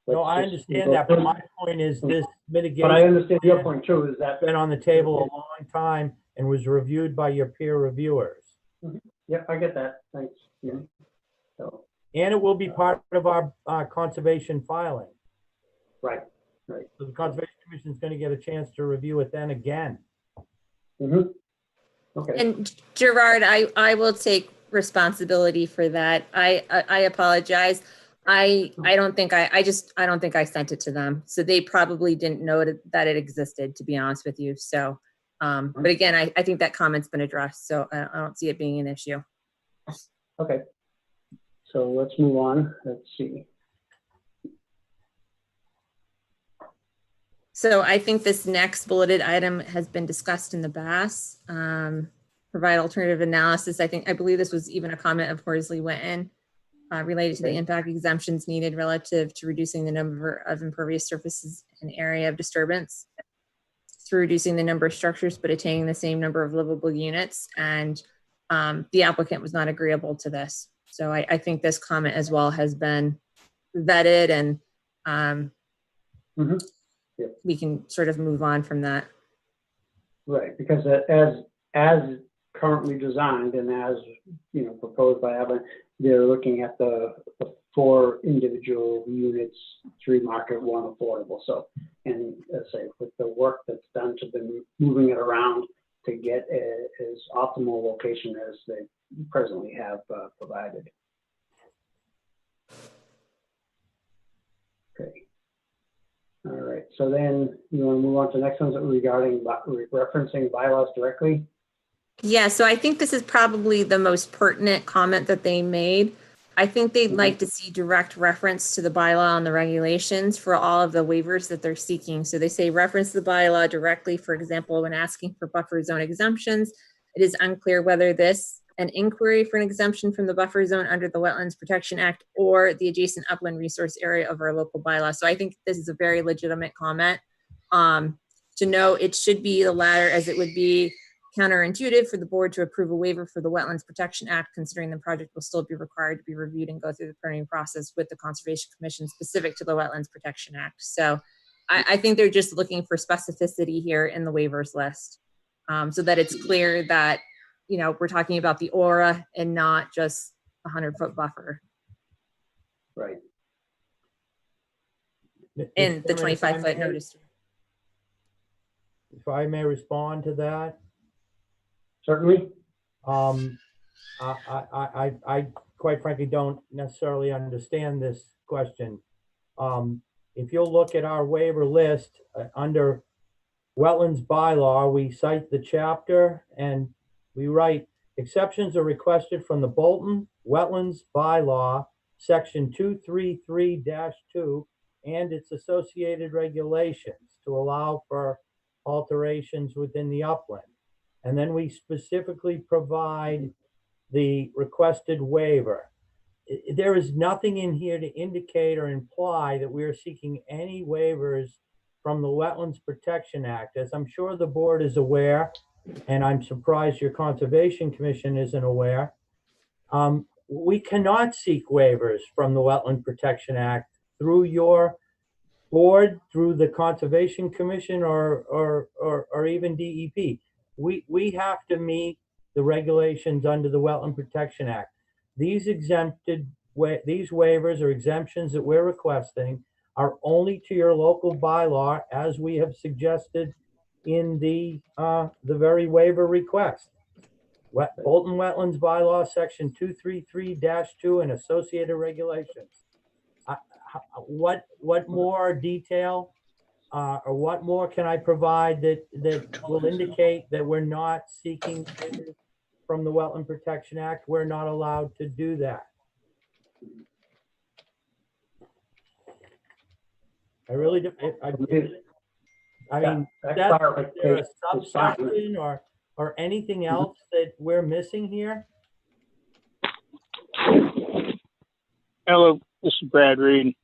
No, I understand that, but my point is this mitigation. But I understand your point too, is that. Been on the table a long time and was reviewed by your peer reviewers. Yeah, I get that, thanks. Yeah. So, And it will be part of our conservation filing. right, right. So the Conservation Commission is going to get a chance to review it then again. Mm-hmm. Okay. And Gerard, I will take responsibility for that. I apologize. I don't think I don't think I sent it to them. So they probably didn't know that it existed, to be honest with you. So, but again, I think that comment's been addressed, so I don't see it being an issue. Okay. So let's move on. Let's see. So I think this next bulleted item has been discussed in the BAS. Provide alternative analysis. I believe this was even a comment of Horsley Witten related to the impact exemptions needed relative to reducing the number of impervious surfaces and area of disturbance through reducing the number of structures, but attaining the same number of livable units. And the applicant was not agreeable to this. So I think this comment as well has been vetted, and we can sort of move on from that. Right, because as currently designed and as proposed by Evan, they're looking at the 4 individual units, 3 market, 1 affordable. So, and let's say with the work that's done to them moving it around to get as optimal location as they presently have provided. Okay. All right, so then you want to move on to the next ones regarding referencing bylaws directly? Yeah, so I think this is probably the most pertinent comment that they made. I think they'd like to see direct reference to the bylaw and the regulations for all of the waivers that they're seeking. So they say reference the bylaw directly, for example, when asking for buffer zone exemptions. It is unclear whether an inquiry for an exemption from the buffer zone under the Wetlands Protection Act or the adjacent upland resource area of our local bylaw. So I think this is a very legitimate comment. To know it should be the latter, as it would be counterintuitive for the board to approve a waiver for the Wetlands Protection Act, considering the project will still be required to be reviewed and go through the permitting process with the Conservation Commission specific to the Wetlands Protection Act. So I think they're just looking for specificity here in the waivers list, so that it's clear that we're talking about the aura and not just a 100-foot buffer. Right. And the 25-foot notice. If I may respond to that. Certainly. I quite frankly don't necessarily understand this question. If you'll look at our waiver list under wetlands bylaw, we cite the chapter and we write exceptions are requested from the Bolton Wetlands Bylaw, section 233-2 and its associated regulations to allow for alterations within the upland. And then we specifically provide the requested waiver. There is nothing in here to indicate or imply that we are seeking any waivers from the Wetlands Protection Act. As I'm sure the board is aware, and I'm surprised your Conservation Commission isn't aware, we cannot seek waivers from the Wetland Protection Act through your board, through the Conservation Commission, or even DEP. We have to meet the regulations under the Wetland Protection Act. These exempted these waivers or exemptions that we're requesting are only to your local bylaw, as we have suggested in the very waiver request. Bolton Wetlands Bylaw, Section 233-2 and associated regulations. What more detail or what more can I provide that will indicate that we're not seeking waivers from the Wetland Protection Act? We're not allowed to do that. I really do. I mean, that is there a clarification is fine. subsection or anything else that we're missing here? Hello, this is Brad Reed.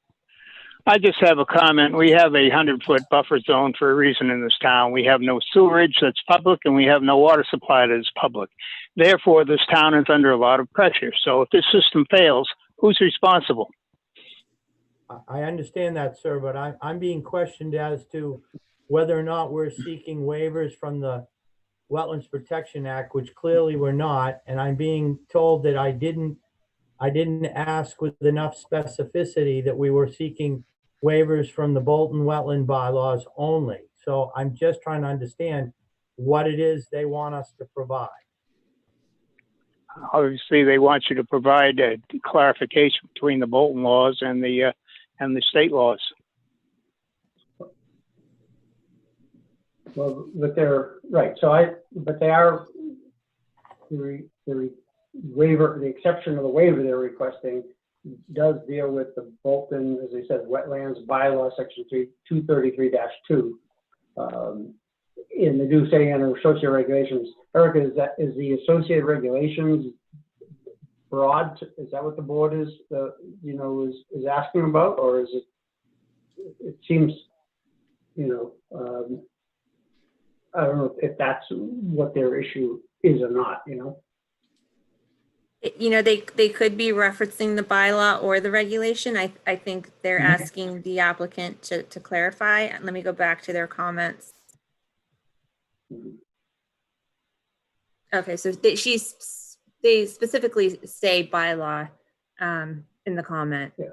I just have a comment. We have a 100-foot buffer zone for a reason in this town. We have no sewerage that's public, and we have no water supply that is public. Therefore, this town is under a lot of pressure. So if this system fails, who's responsible? I understand that, sir, but I'm being questioned as to whether or not we're seeking waivers from the Wetlands Protection Act, which clearly we're not, and I'm being told that I didn't ask with enough specificity that we were seeking waivers from the Bolton Wetland bylaws only. So I'm just trying to understand what it is they want us to provide. Obviously, they want you to provide a clarification between the Bolton laws and the state laws. Well, but they're right. But they are the waiver, the exception of the waiver they're requesting does deal with the Bolton, as I said, Wetlands Bylaw, Section 233-2. And they do say under associated regulations. Erica, is the associated regulations broad? Is that what the board is asking about, or is it? It seems, I don't know if that's what their issue is or not. They could be referencing the bylaw or the regulation. I think they're asking the applicant to clarify. Let me go back to their comments. Okay, so they specifically say bylaw in the comment. Yeah.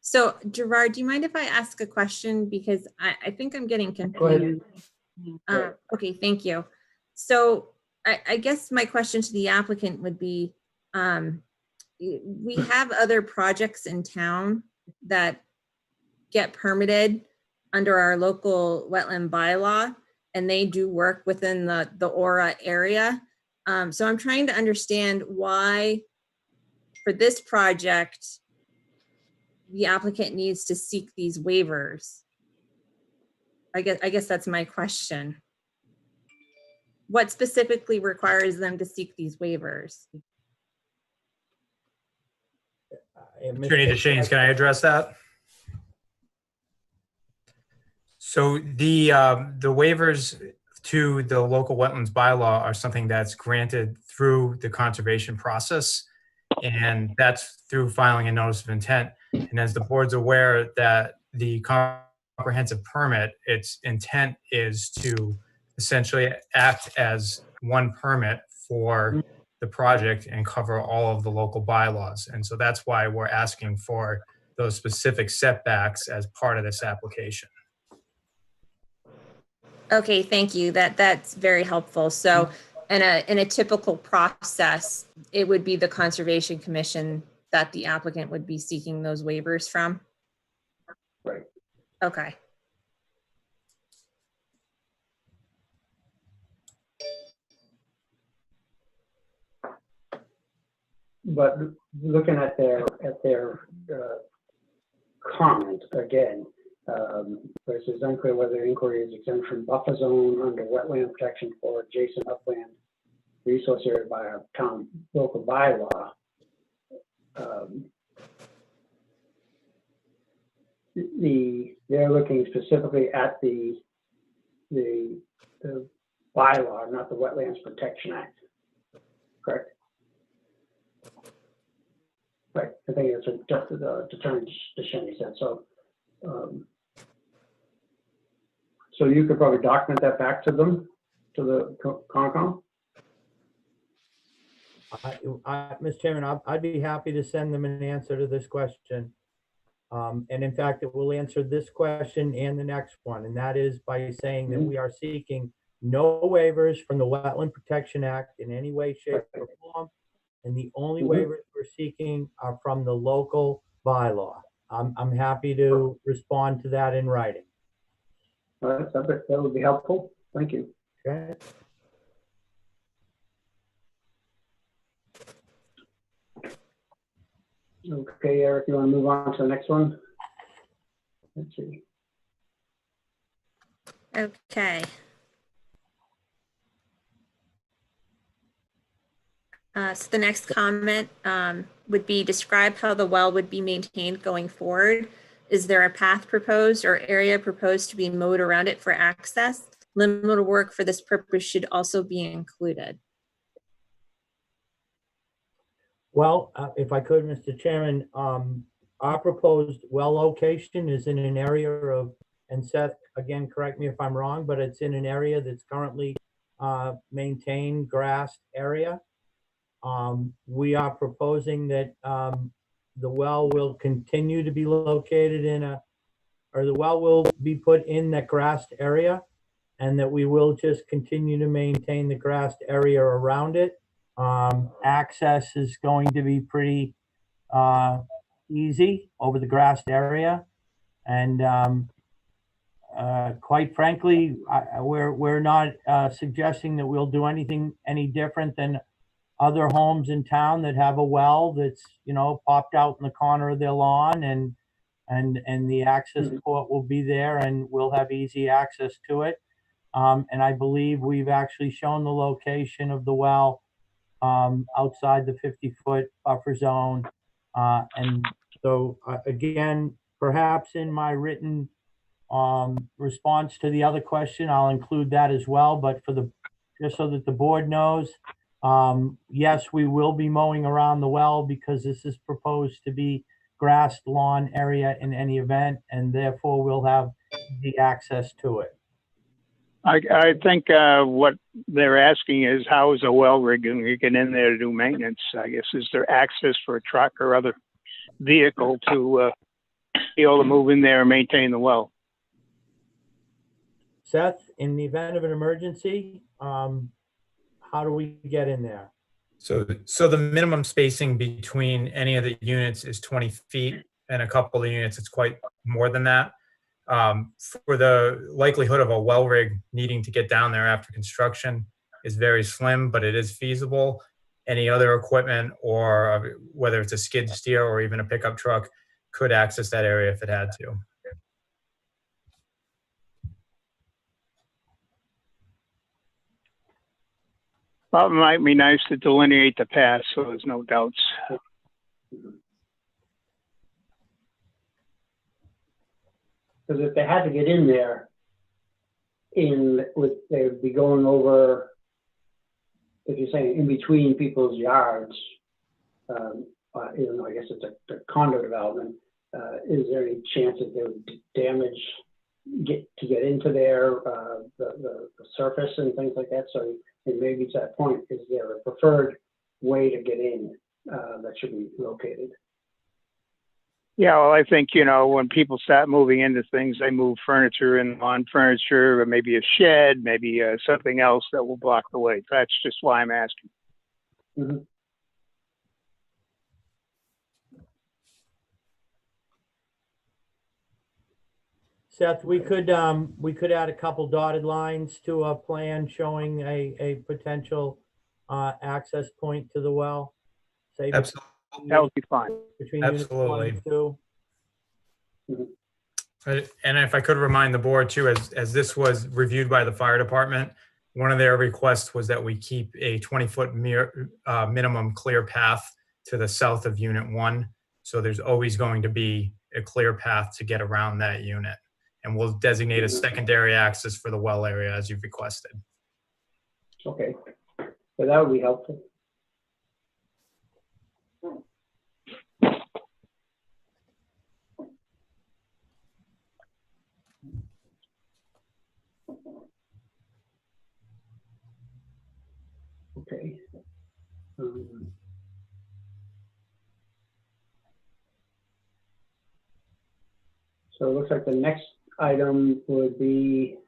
So Gerard, do you mind if I ask a question? Because I think I'm getting confused. Okay, thank you. So I guess my question to the applicant would be, we have other projects in town that get permitted under our local wetland bylaw, and they do work within the Aura area. So I'm trying to understand why for this project, the applicant needs to seek these waivers. I guess that's my question. What specifically requires them to seek these waivers? Attorney DeShanes, can I address that? So the waivers to the local wetlands bylaw are something that's granted through the conservation process, and that's through filing a notice of intent. And as the board's aware that the comprehensive permit, its intent is to essentially act as one permit for the project and cover all of the local bylaws. And so that's why we're asking for those specific setbacks as part of this application. Okay, thank you. That's very helpful. So in a typical process, it would be the Conservation Commission that the applicant would be seeking those waivers from? Right. Okay. But looking at their comment again, versus unclear whether inquiry is exempt from buffer zone under wetland protection for adjacent upland resource area by our town local bylaw. They're looking specifically at the bylaw, not the Wetlands Protection Act, correct? Right, I think that's what the Attorney DeShanes said. So, so you could probably document that back to them, to the Concom. Mr. Chairman, I'd be happy to send them an answer to this question. And in fact, it will answer this question and the next one, and that is by saying that we are seeking no waivers from the Wetland Protection Act in any way, shape, or form. And the only waivers we're seeking are from the local bylaw. I'm happy to respond to that in writing. All right, that would be helpful. Thank you. Okay. Okay, Eric, you want to move on to the next one? Let's see. Okay. So the next comment would be describe how the well would be maintained going forward. Is there a path proposed or area proposed to be mowed around it for access? Limited work for this purpose should also be included. Well, if I could, Mr. Chairman, our proposed well location is in an area of, and Seth, again, correct me if I'm wrong, but it's in an area that's currently maintained grassed area. We are proposing that the well will continue to be located in or the well will be put in that grassed area, and that we will just continue to maintain the grassed area around it. Access is going to be pretty easy over the grassed area, and quite frankly, we're not suggesting that we'll do anything any different than other homes in town that have a well that's, you know, popped out in the corner of their lawn, and the access port will be there, and we'll have easy access to it. And I believe we've actually shown the location of the well outside the 50-foot buffer zone. And so again, perhaps in my written response to the other question, I'll include that as well, but just so that the board knows, yes, we will be mowing around the well because this is proposed to be grassed lawn area in any event, and therefore we'll have the access to it. I think what they're asking is how is a well rig going to get in there to do maintenance? I guess, is there access for a truck or other vehicle to be able to move in there and maintain the well? Seth, in the event of an emergency, how do we get in there? So the minimum spacing between any of the units is 20 feet, and a couple of units, it's quite more than that. For the likelihood of a well rig needing to get down there after construction is very slim, but it is feasible. Any other equipment, or whether it's a skid steer or even a pickup truck, could access that area if it had to. Well, it might be nice to delineate the path so there's no doubts. Because if they had to get in there, they would be going over, if you're saying in between people's yards, even though I guess it's a condo development, is there any chance that they would damage to get into there, the surface and things like that? So, and maybe to that point, is there a preferred way to get in that should be located? Yeah, well, I think, you know, when people start moving into things, they move furniture and lawn furniture, or maybe a shed, maybe something else that will block the way. That's just why I'm asking. Mm-hmm. Seth, we could add a couple dotted lines to a plan showing a potential access point to the well. Say Absolutely. That would be fine. Between units 1 and 2. And if I could remind the board too, as this was reviewed by the fire department, one of their requests was that we keep a 20-foot minimum clear path to the south of unit 1. So there's always going to be a clear path to get around that unit. And we'll designate a secondary access for the well area as you've requested. Okay, so that would be helpful. Okay. So it looks like the next item would be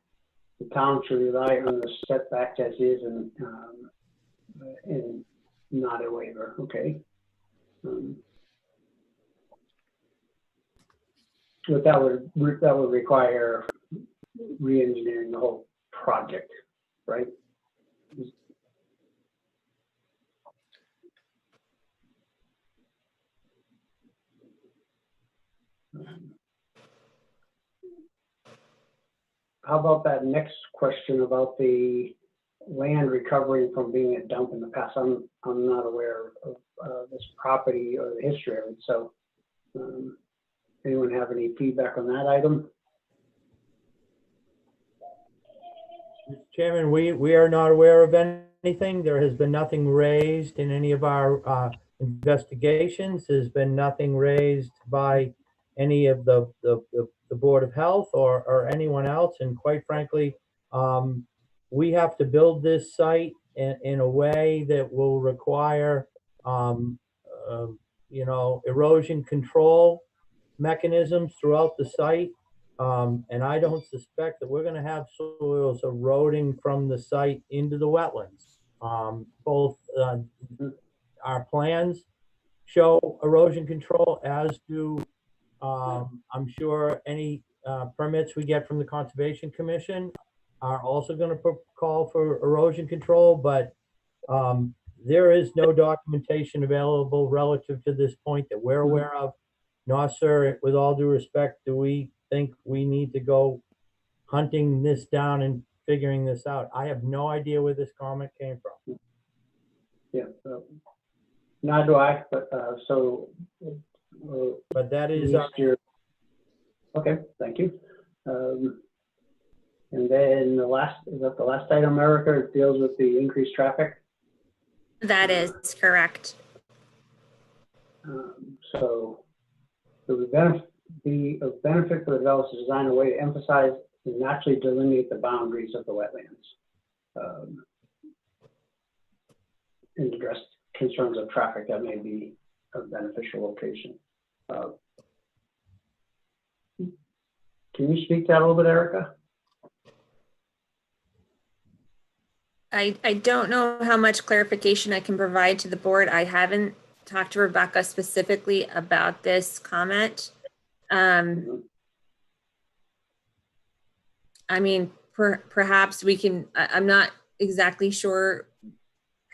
the town should rely on the setback as is and not a waiver, okay? But that would require re-engineering the whole project, right? How about that next question about the land recovering from being a dump in the past? I'm not aware of this property or the history of it. So anyone have any feedback on that item? Mr. Chairman, we are not aware of anything. There has been nothing raised in any of our investigations. There's been nothing raised by any of the Board of Health or anyone else. And quite frankly, we have to build this site in a way that will require, erosion control mechanisms throughout the site. And I don't suspect that we're going to have soils eroding from the site into the wetlands. Both our plans show erosion control, as do I'm sure any permits we get from the Conservation Commission are also going to call for erosion control, but there is no documentation available relative to this point that we're aware of. No, sir, with all due respect, do we think we need to go hunting this down and figuring this out? I have no idea where this comment came from. Yeah, neither do I, but but that is okay, thank you. And then the last item, Erica, it deals with the increased traffic. That is correct. So the benefit for the developers to design a way to emphasize and naturally delineate the boundaries of the wetlands and address concerns of traffic that may be a beneficial location. Can you speak to that a little bit, Erica? I don't know how much clarification I can provide to the board. I haven't talked to Rebecca specifically about this comment. I mean, perhaps we can, I'm not exactly sure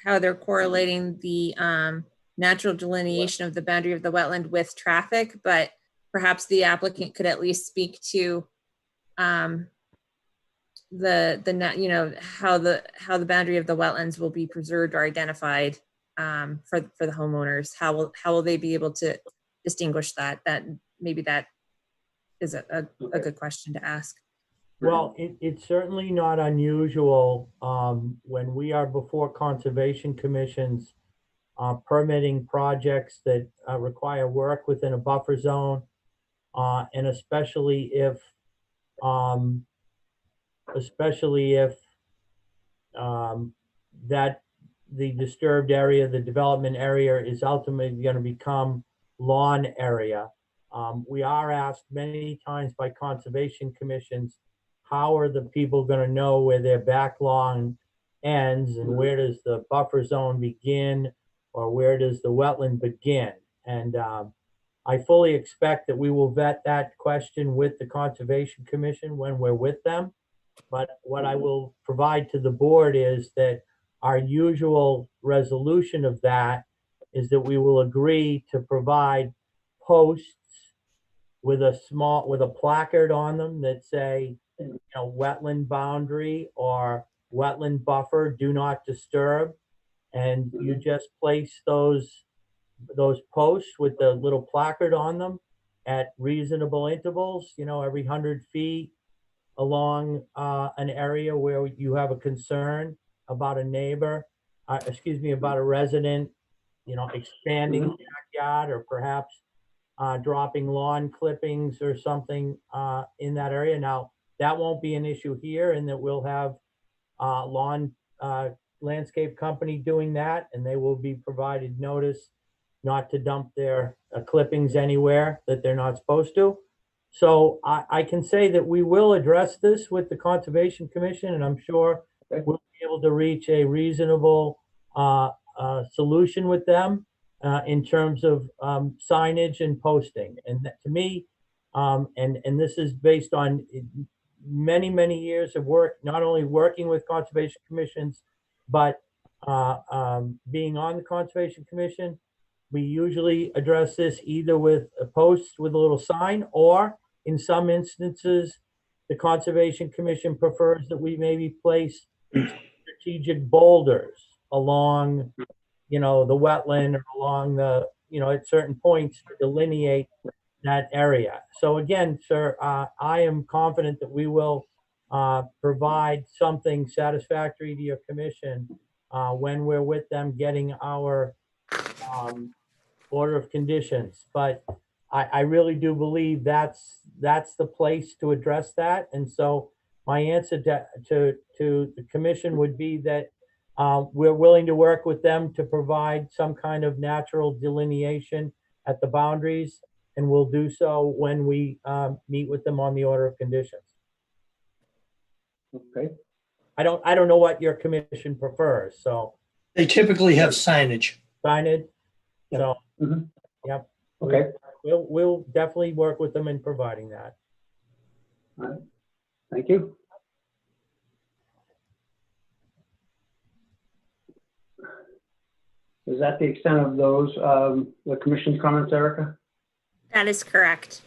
how they're correlating the natural delineation of the boundary of the wetland with traffic, but perhaps the applicant could at least speak to how the boundary of the wetlands will be preserved or identified for the homeowners. How will they be able to distinguish that? Maybe that is a good question to ask. Well, it's certainly not unusual when we are before conservation commissions permitting projects that require work within a buffer zone, and especially if that the disturbed area, the development area, is ultimately going to become lawn area. We are asked many times by conservation commissions, how are the people going to know where their back lawn ends and where does the buffer zone begin or where does the wetland begin? And I fully expect that we will vet that question with the Conservation Commission when we're with them. But what I will provide to the board is that our usual resolution of that is that we will agree to provide posts with a placard on them that say, wetland boundary or wetland buffer, do not disturb. And you just place those posts with the little placard on them at reasonable intervals, every 100 feet along an area where you have a concern about a neighbor, about a resident, expanding the backyard or perhaps dropping lawn clippings or something in that area. Now, that won't be an issue here, in that we'll have landscape company doing that, and they will be provided notice not to dump their clippings anywhere that they're not supposed to. So I can say that we will address this with the Conservation Commission, and I'm sure Okay. we'll be able to reach a reasonable solution with them in terms of signage and posting. And that, to me, and this is based on many, many years of work, not only working with Conservation Commissions, but being on the Conservation Commission. We usually address this either with a post with a little sign, or in some instances, the Conservation Commission prefers that we maybe place strategic boulders along, the wetland, or along the, at certain points to delineate that area. So again, sir, I am confident that we will provide something satisfactory to your commission when we're with them getting our order of conditions. But I really do believe that's the place to address that. And so my answer to the commission would be that we're willing to work with them to provide some kind of natural delineation at the boundaries, and we'll do so when we meet with them on the order of conditions. Okay. I don't know what your commission prefers, so. They typically have signage. Signage, so, Mhm. yep. Okay. We'll definitely work with them in providing that. All right. Thank you. Is that the extent of those, the commission's comments, Erica? That is correct.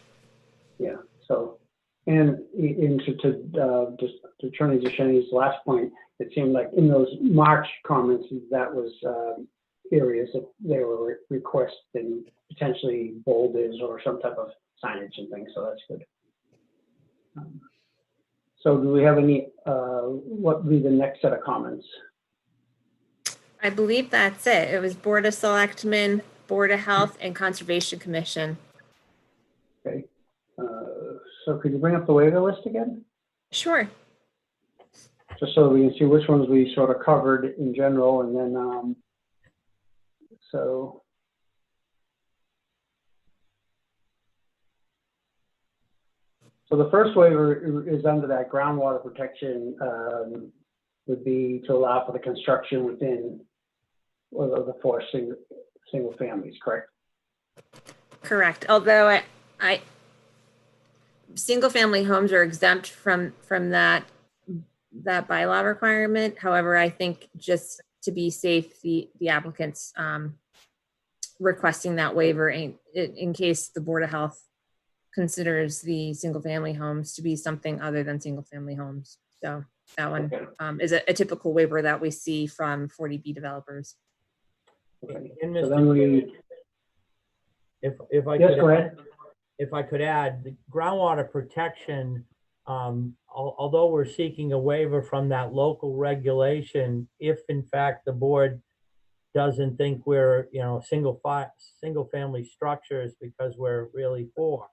Yeah, so, and to just to Attorney Duchesne's last point, it seemed like in those March comments, that was areas that they were requesting potentially boulders or some type of signage and things, so that's good. So do we have any, what would be the next set of comments? I believe that's it. It was Board of Selectmen, Board of Health, and Conservation Commission. Okay, so could you bring up the waiver list again? Sure. Just so we can see which ones we sort of covered in general, and then, so the first waiver is under that groundwater protection, would be to allow for the construction within the four single families, correct? Correct. Although single family homes are exempt from that bylaw requirement. However, I think just to be safe, the applicant's requesting that waiver in case the Board of Health considers the single family homes to be something other than single family homes. So that one is a typical waiver that we see from 40B developers. Okay. And So Mr. then we, if I yes, could go ahead. If I could add, the groundwater protection, although we're seeking a waiver from that local regulation, if in fact the board doesn't think we're, single family structures because we're really poor,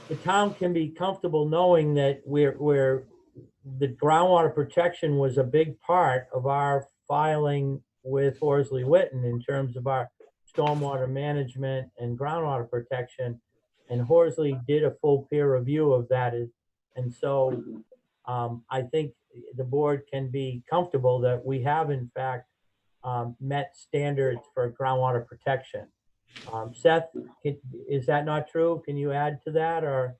the town can be comfortable knowing that the groundwater protection was a big part of our filing with Horsley Witten in terms of our stormwater management and groundwater protection. And Horsley did a full peer review of that. And so I think the board can be comfortable that we have in fact met standards for groundwater protection. Seth, is that not true? Can you add to that, or?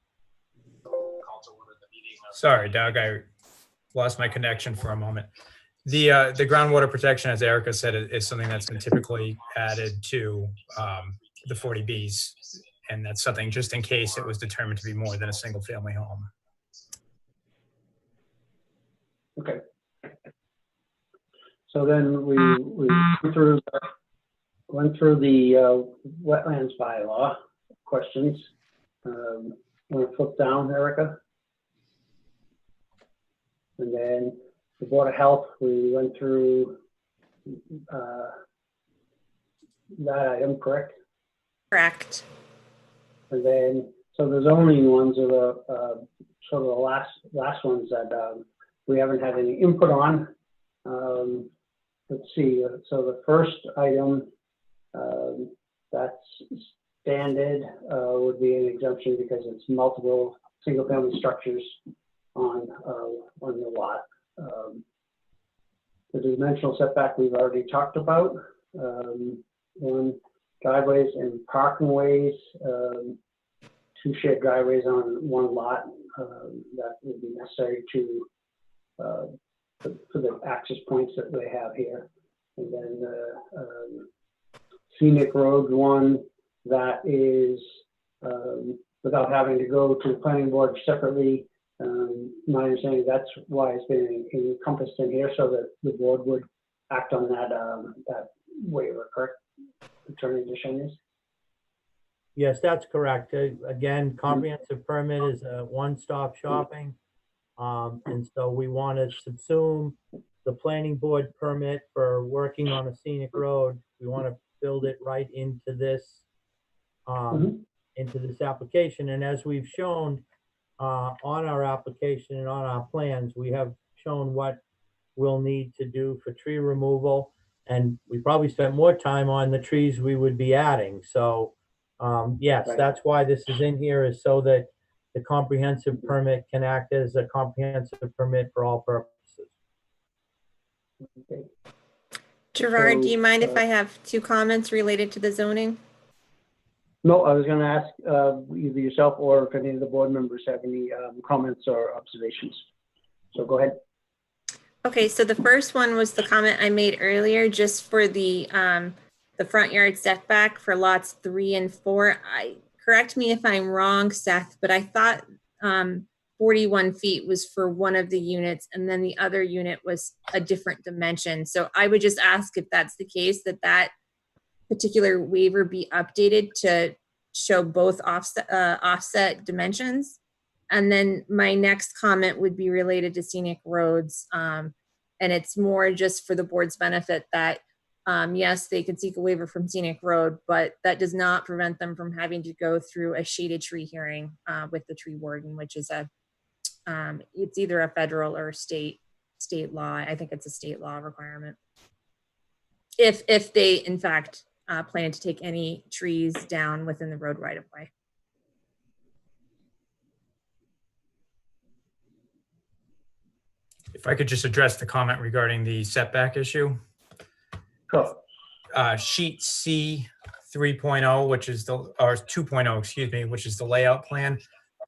Sorry, Doug, I lost my connection for a moment. The groundwater protection, as Erica said, is something that's been typically added to the 40Bs. And that's something just in case it was determined to be more than a single family home. Okay. So then we went through the wetlands bylaw questions. Want to flip down, Erica? And then the Board of Health, we went through that item, correct? Correct. And then, so the zoning ones are the sort of the last ones that we haven't had any input on. Let's see, so the first item, that's standard would be an exemption because it's multiple single-family structures on the lot. The dimensional setback we've already talked about. On driveways and parking ways, 2 shared driveways on 1 lot that would be necessary to for the access points that they have here. And then the Scenic Roads one that is without having to go to the planning board separately. My understanding that's why it's been encompassed in here so that the board would act on that that waiver, correct? Attorney DeShanies? Yes, that's correct. Again, comprehensive permit is a one-stop shopping. And so we want to subsume the planning board permit for working on a scenic road. We want to build it right into this application. And as we've shown on our application and on our plans, we have shown what we'll need to do for tree removal. And we probably spent more time on the trees we would be adding. So yes, Right. that's why this is in here, is so that the comprehensive permit can act as a comprehensive permit for all purposes. Okay. Gerard, do you mind if So, I have 2 comments related to the zoning? No, I was going to ask either yourself or if any of the board members have any comments or observations. So go ahead. Okay, so the first one was the comment I made earlier, just for the front yard setback for lots 3 and 4. Correct me if I'm wrong, Seth, but I thought 41 feet was for one of the units and then the other unit was a different dimension. So I would just ask if that's the case, that particular waiver be updated to show both offset dimensions. And then my next comment would be related to Scenic Roads. And it's more just for the board's benefit that yes, they could seek a waiver from Scenic Road, but that does not prevent them from having to go through a shaded tree hearing with the tree warden, which is it's either a federal or state law. I think it's a state law requirement. If they, in fact, plan to take any trees down within the road right of way. If I could just address the comment regarding the setback issue. Sure. Sheet C 3.0, which is or 2.0, excuse me, which is the layout plan,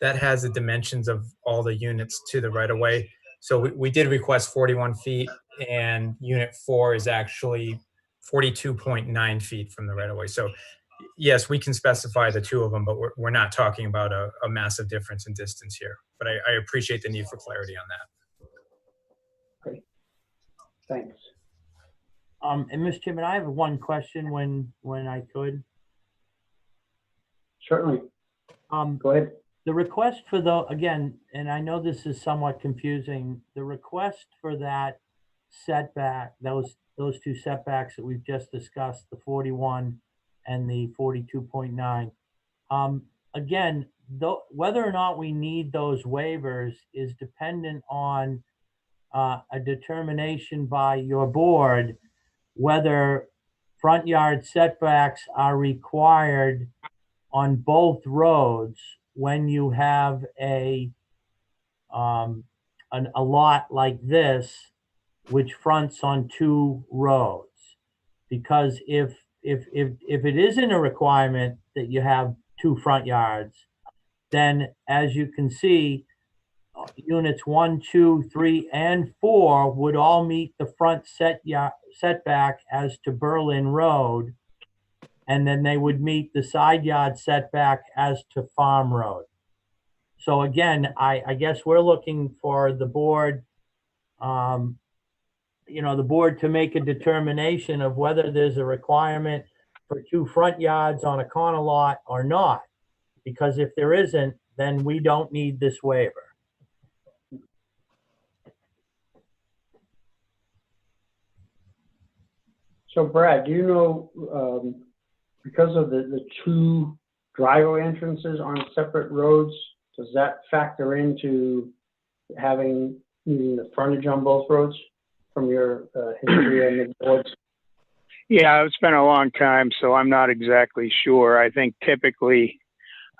that has the dimensions of all the units to the right of way. So we did request 41 feet and unit 4 is actually 42.9 feet from the right of way. So yes, we can specify the 2 of them, but we're not talking about a massive difference in distance here. But I appreciate the need for clarity on that. Great. Thanks. And Mr. Chairman, I have one question when I could. Certainly. Go ahead. The request for again, and I know this is somewhat confusing, the request for that setback, those 2 setbacks that we've just discussed, the 41 and the 42.9. Again, whether or not we need those waivers is dependent on a determination by your board whether front yard setbacks are required on both roads when you have a lot like this, which fronts on 2 roads. Because if it isn't a requirement that you have 2 front yards, then as you can see, units 1, 2, 3, and 4 would all meet the front setback as to Berlin Road, and then they would meet the side yard setback as to Farm Road. So again, I guess we're looking for the board, the board to make a determination of whether there's a requirement for 2 front yards on a corner lot or not. Because if there isn't, then we don't need this waiver. So Brad, do you know, because of the 2 driveway entrances on separate roads, does that factor into needing the frontage on both roads from your history and the board's Yeah, it's been a long time, so I'm not exactly sure. I think typically,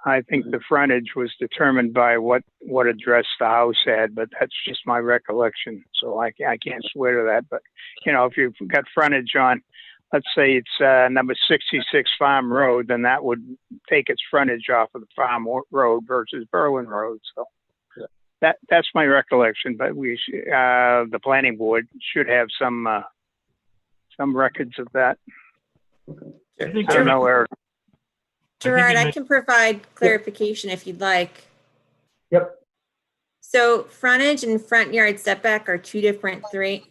the frontage was determined by what address the house had, but that's just my recollection. So I can't swear to that. But, you know, if you've got frontage on, let's say it's number 66 Farm Road, then that would take its frontage off of the Farm Road versus Berlin Road. So that's my recollection. But the planning board should have some records of that. I think I don't know where. Gerard, you I can provide clarification if you'd like. Yep. So frontage and front yard setback are two different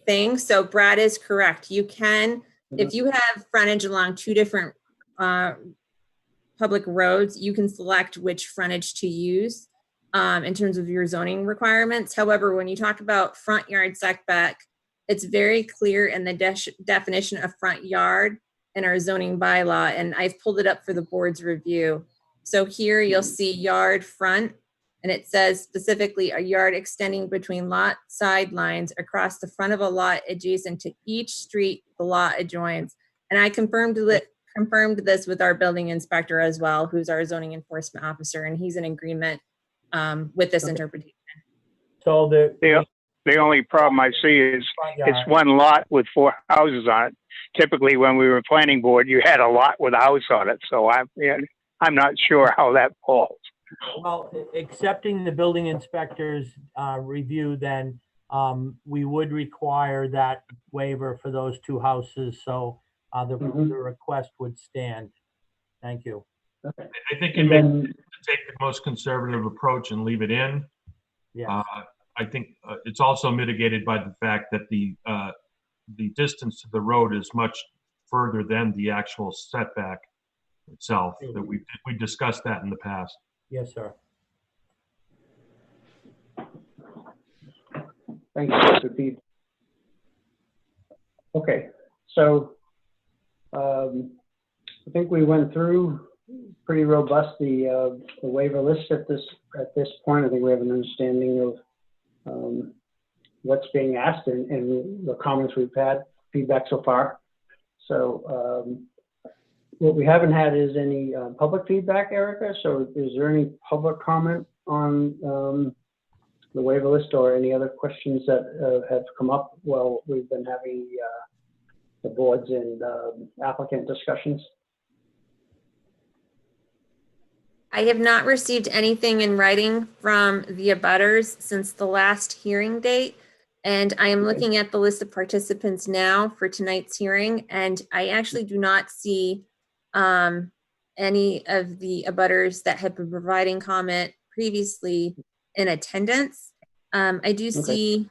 things. So Brad is correct. You can, if you have frontage along two different public roads, you can select which frontage to use in terms of your zoning requirements. However, when you talk about front yard setback, it's very clear in the definition of front yard in our zoning bylaw, and I've pulled it up for the board's review. So here you'll see yard front, and it says specifically a yard extending between lot sidelines across the front of a lot adjacent to each street the lot adjoins. And I confirmed this with our building inspector as well, who's our zoning enforcement officer, and he's in agreement with this interpretation. So The only problem I see is it's one lot with 4 houses on it. Typically, when we were planning board, you had a lot with a house on it. So I'm not sure how that falls. Well, accepting the building inspector's review, then we would require that waiver for those 2 houses. So the request would stand. Thank you. Okay. I think it makes sense to take the most conservative approach and leave it in. Yeah. I think it's also mitigated by the fact that the distance to the road is much further than the actual setback itself. That we discussed that in the past. Yes, sir. Thank you, Mr. Pete. Okay, so I think we went through pretty robust the waiver list at this point. I think we have an understanding of what's being asked and the comments we've had, feedback so far. So what we haven't had is any public feedback, Erica. So is there any public comment on the waiver list or any other questions that have come up while we've been having the boards and applicant discussions? I have not received anything in writing from the abutters since the last hearing date. And I am looking at the list of participants now for tonight's hearing, and I actually do not see any of the abutters that have been providing comment previously in attendance. I do see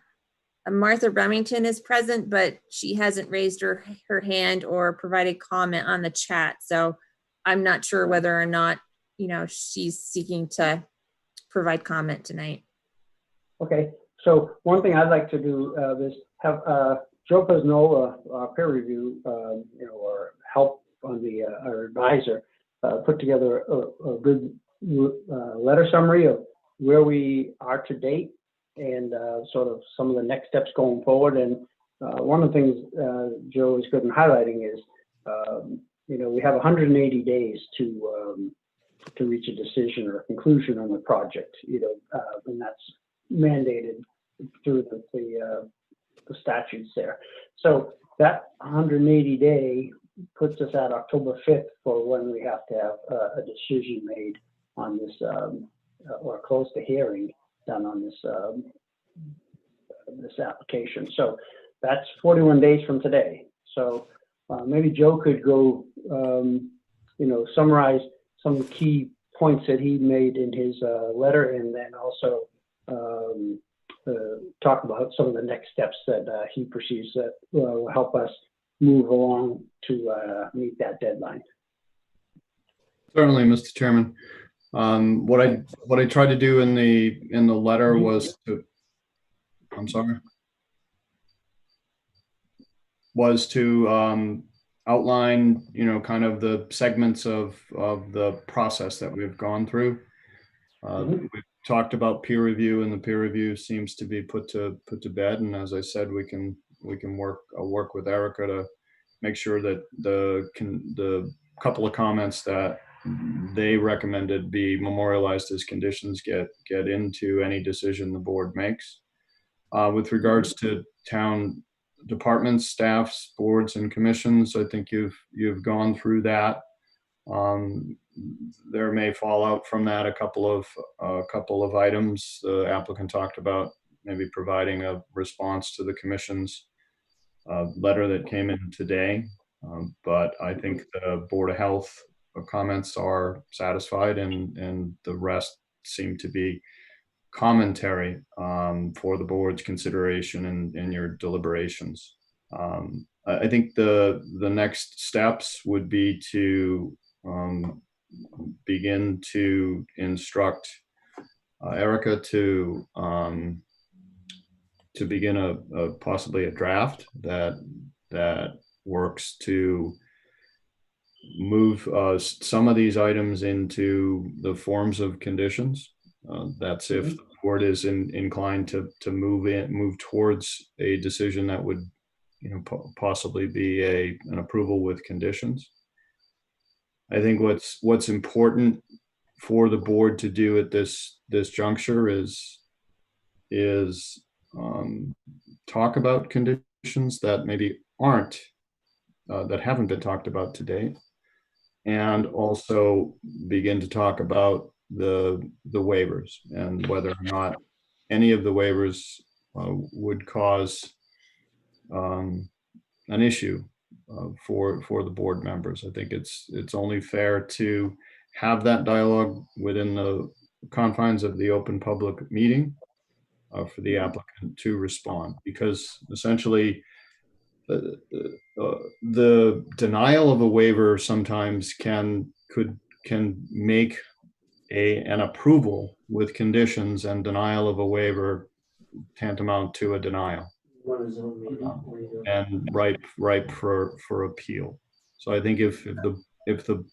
Martha Remington is present, but she hasn't raised her hand or provided comment on the chat. So I'm not sure whether or not, you know, she's seeking to provide comment tonight. Okay, so one thing I'd like to do is have Joe Pesnola, our peer review, or help on the our advisor, put together a good letter summary of where we are to date and sort of some of the next steps going forward. And one of the things Joe is good in highlighting is, we have 180 days to reach a decision or a conclusion on the project, and that's mandated through the statutes there. So that 180 day puts us at October 5th for when we have to have a decision made on this, or close the hearing done on this this application. So that's 41 days from today. So maybe Joe could go, summarize some of the key points that he made in his letter, and then also talk about some of the next steps that he perceives that will help us move along to meet that deadline. Certainly, Mr. Chairman. What I tried to do in the letter was to, outline, kind of the segments of the process that we've gone through. We've talked about peer review, and the peer review seems to be put to bed. And as I said, we can work with Erica to make sure that the couple of comments that they recommended be memorialized as conditions get into any decision the board makes. With regards to town departments, staffs, boards, and commissions, I think you've gone through that. There may fall out from that a couple of items. The applicant talked about maybe providing a response to the commission's letter that came in today. But I think the Board of Health comments are satisfied, and the rest seem to be commentary for the board's consideration and your deliberations. I think the next steps would be to begin to instruct Erica to begin a possibly a draft that works to move some of these items into the forms of conditions. That's if the board is inclined to move towards a decision that would, possibly be an approval with conditions. I think what's important for the board to do at this juncture is talk about conditions that maybe aren't that haven't been talked about to date, and also begin to talk about the waivers and whether or not any of the waivers would cause an issue for the board members. I think it's only fair to have that dialogue within the confines of the open public meeting for the applicant to respond, because essentially the denial of a waiver sometimes can make an approval with conditions, and denial of a waiver tantamount to a denial and ripe for appeal. So I think if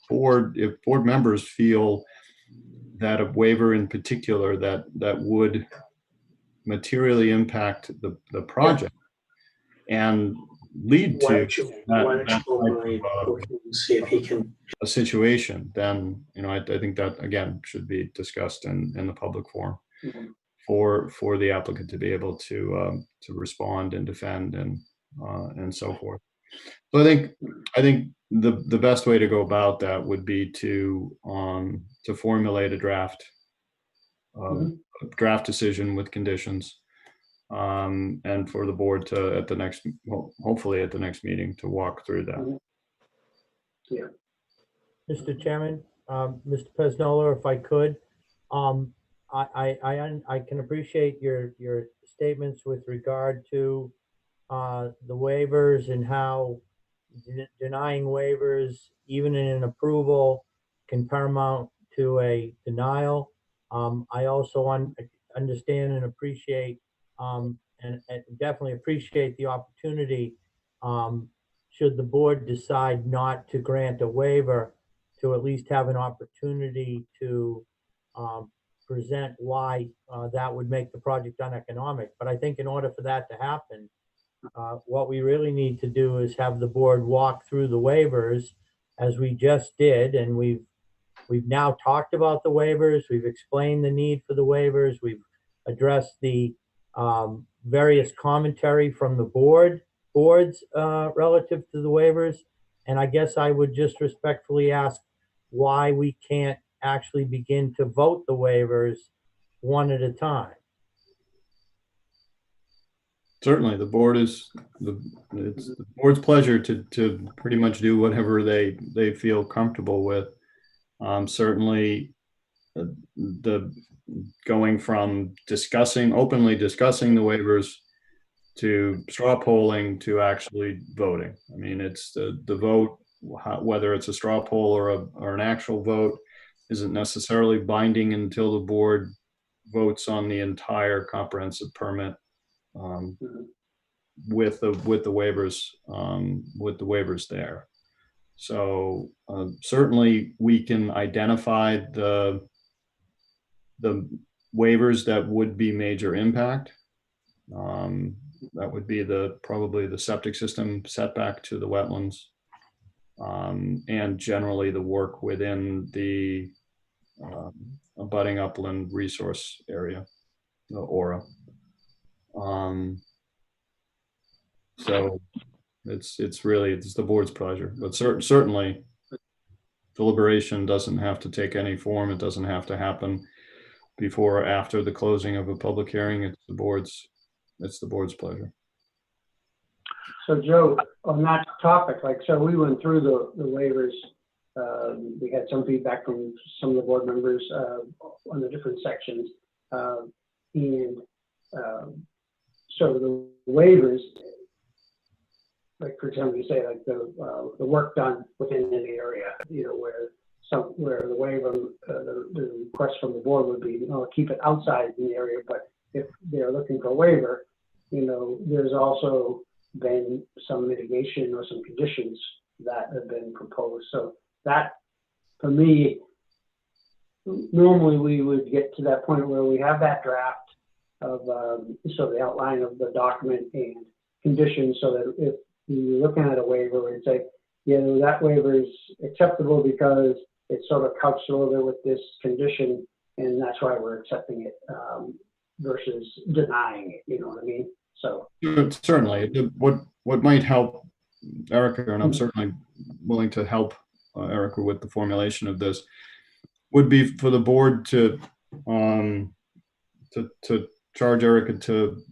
board members feel that a waiver in particular that would materially impact the project and lead to see if he can. A situation, then I think that again should be discussed in the public forum for the applicant to be able to respond and defend and so forth. So I think the best way to go about that would be to formulate a draft decision with conditions, and for the board to hopefully at the next meeting to walk through that. Yeah. Mr. Chairman, Mr. Pesnola, if I could, I can appreciate your statements with regard to the waivers and how denying waivers, even in an approval, can paramount to a denial. I also understand and appreciate and definitely appreciate the opportunity, should the board decide not to grant a waiver, to at least have an opportunity to present why that would make the project uneconomic. But I think in order for that to happen, what we really need to do is have the board walk through the waivers as we just did, and we've now talked about the waivers, we've explained the need for the waivers, we've addressed the various commentary from the boards relative to the waivers. And I guess I would just respectfully ask why we can't actually begin to vote the waivers one at a time. Certainly, the board it's the board's pleasure to pretty much do whatever they feel comfortable with. Certainly, the going from openly discussing the waivers to straw polling to actually voting. I mean, it's the vote, whether it's a straw poll or an actual vote, isn't necessarily binding until the board votes on the entire comprehensive permit with the waivers there. So certainly we can identify the waivers that would be major impact. That would be probably the septic system setback to the wetlands, and generally the work within the abutting upland resource area, the aura. So it's the board's pleasure, but certainly deliberation doesn't have to take any form. It doesn't have to happen before or after the closing of a public hearing. It's the board's pleasure. So Joe, on that topic, so we went through the waivers. We had some feedback from some of the board members on the different sections. So the waivers, like for example, you say like the work done within an area, where the waiver, the request from the board would be, keep it outside the area. But if they're looking for a waiver, there's also been some mitigation or some conditions that have been proposed. So that, for me, normally we would get to that point where we have that draft of so the outline of the document and conditions, so that if you're looking at a waiver and say, that waiver is acceptable because it's sort of couched a little bit with this condition, and that's why we're accepting it versus denying it. You know what I mean? So certainly, what might help Erica, and I'm certainly willing to help Erica with the formulation of this, would be for the board to charge Erica to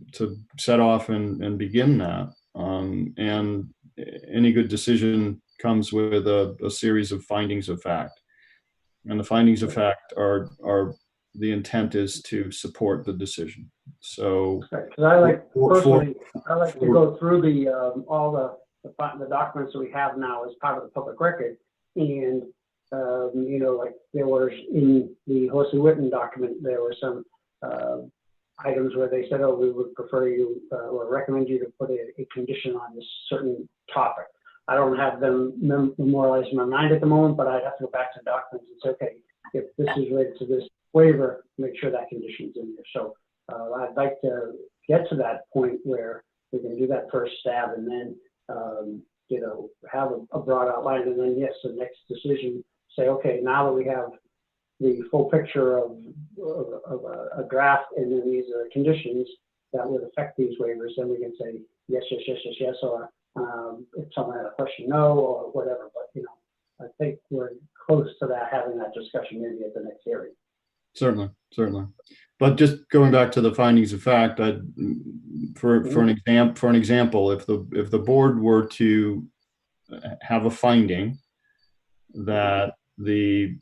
set off and begin that. And any good decision comes with a series of findings of fact, and the findings of fact are the intent is to support the decision. So, because I like to go through the all the documents that we have now as part of the public record, and like there was in the Horsley Witten document, there were some items where they said, we would prefer you or recommend you to put a condition on this certain topic. I don't have them memorialized in my mind at the moment, but I'd have to go back to the documents and say, okay, if this is related to this waiver, make sure that condition's in there. So I'd like to get to that point where we can do that first stab, and then have a broad outline, and then yes, the next decision, say, okay, now that we have the full picture of a draft, and then these are conditions that would affect these waivers, then we can say yes, yes, yes, yes, yes, or if someone had a question, no, or whatever. But I think we're close to that, having that discussion maybe at the next hearing. Certainly. But just going back to the findings of fact, for an example, if the board were to have a finding that the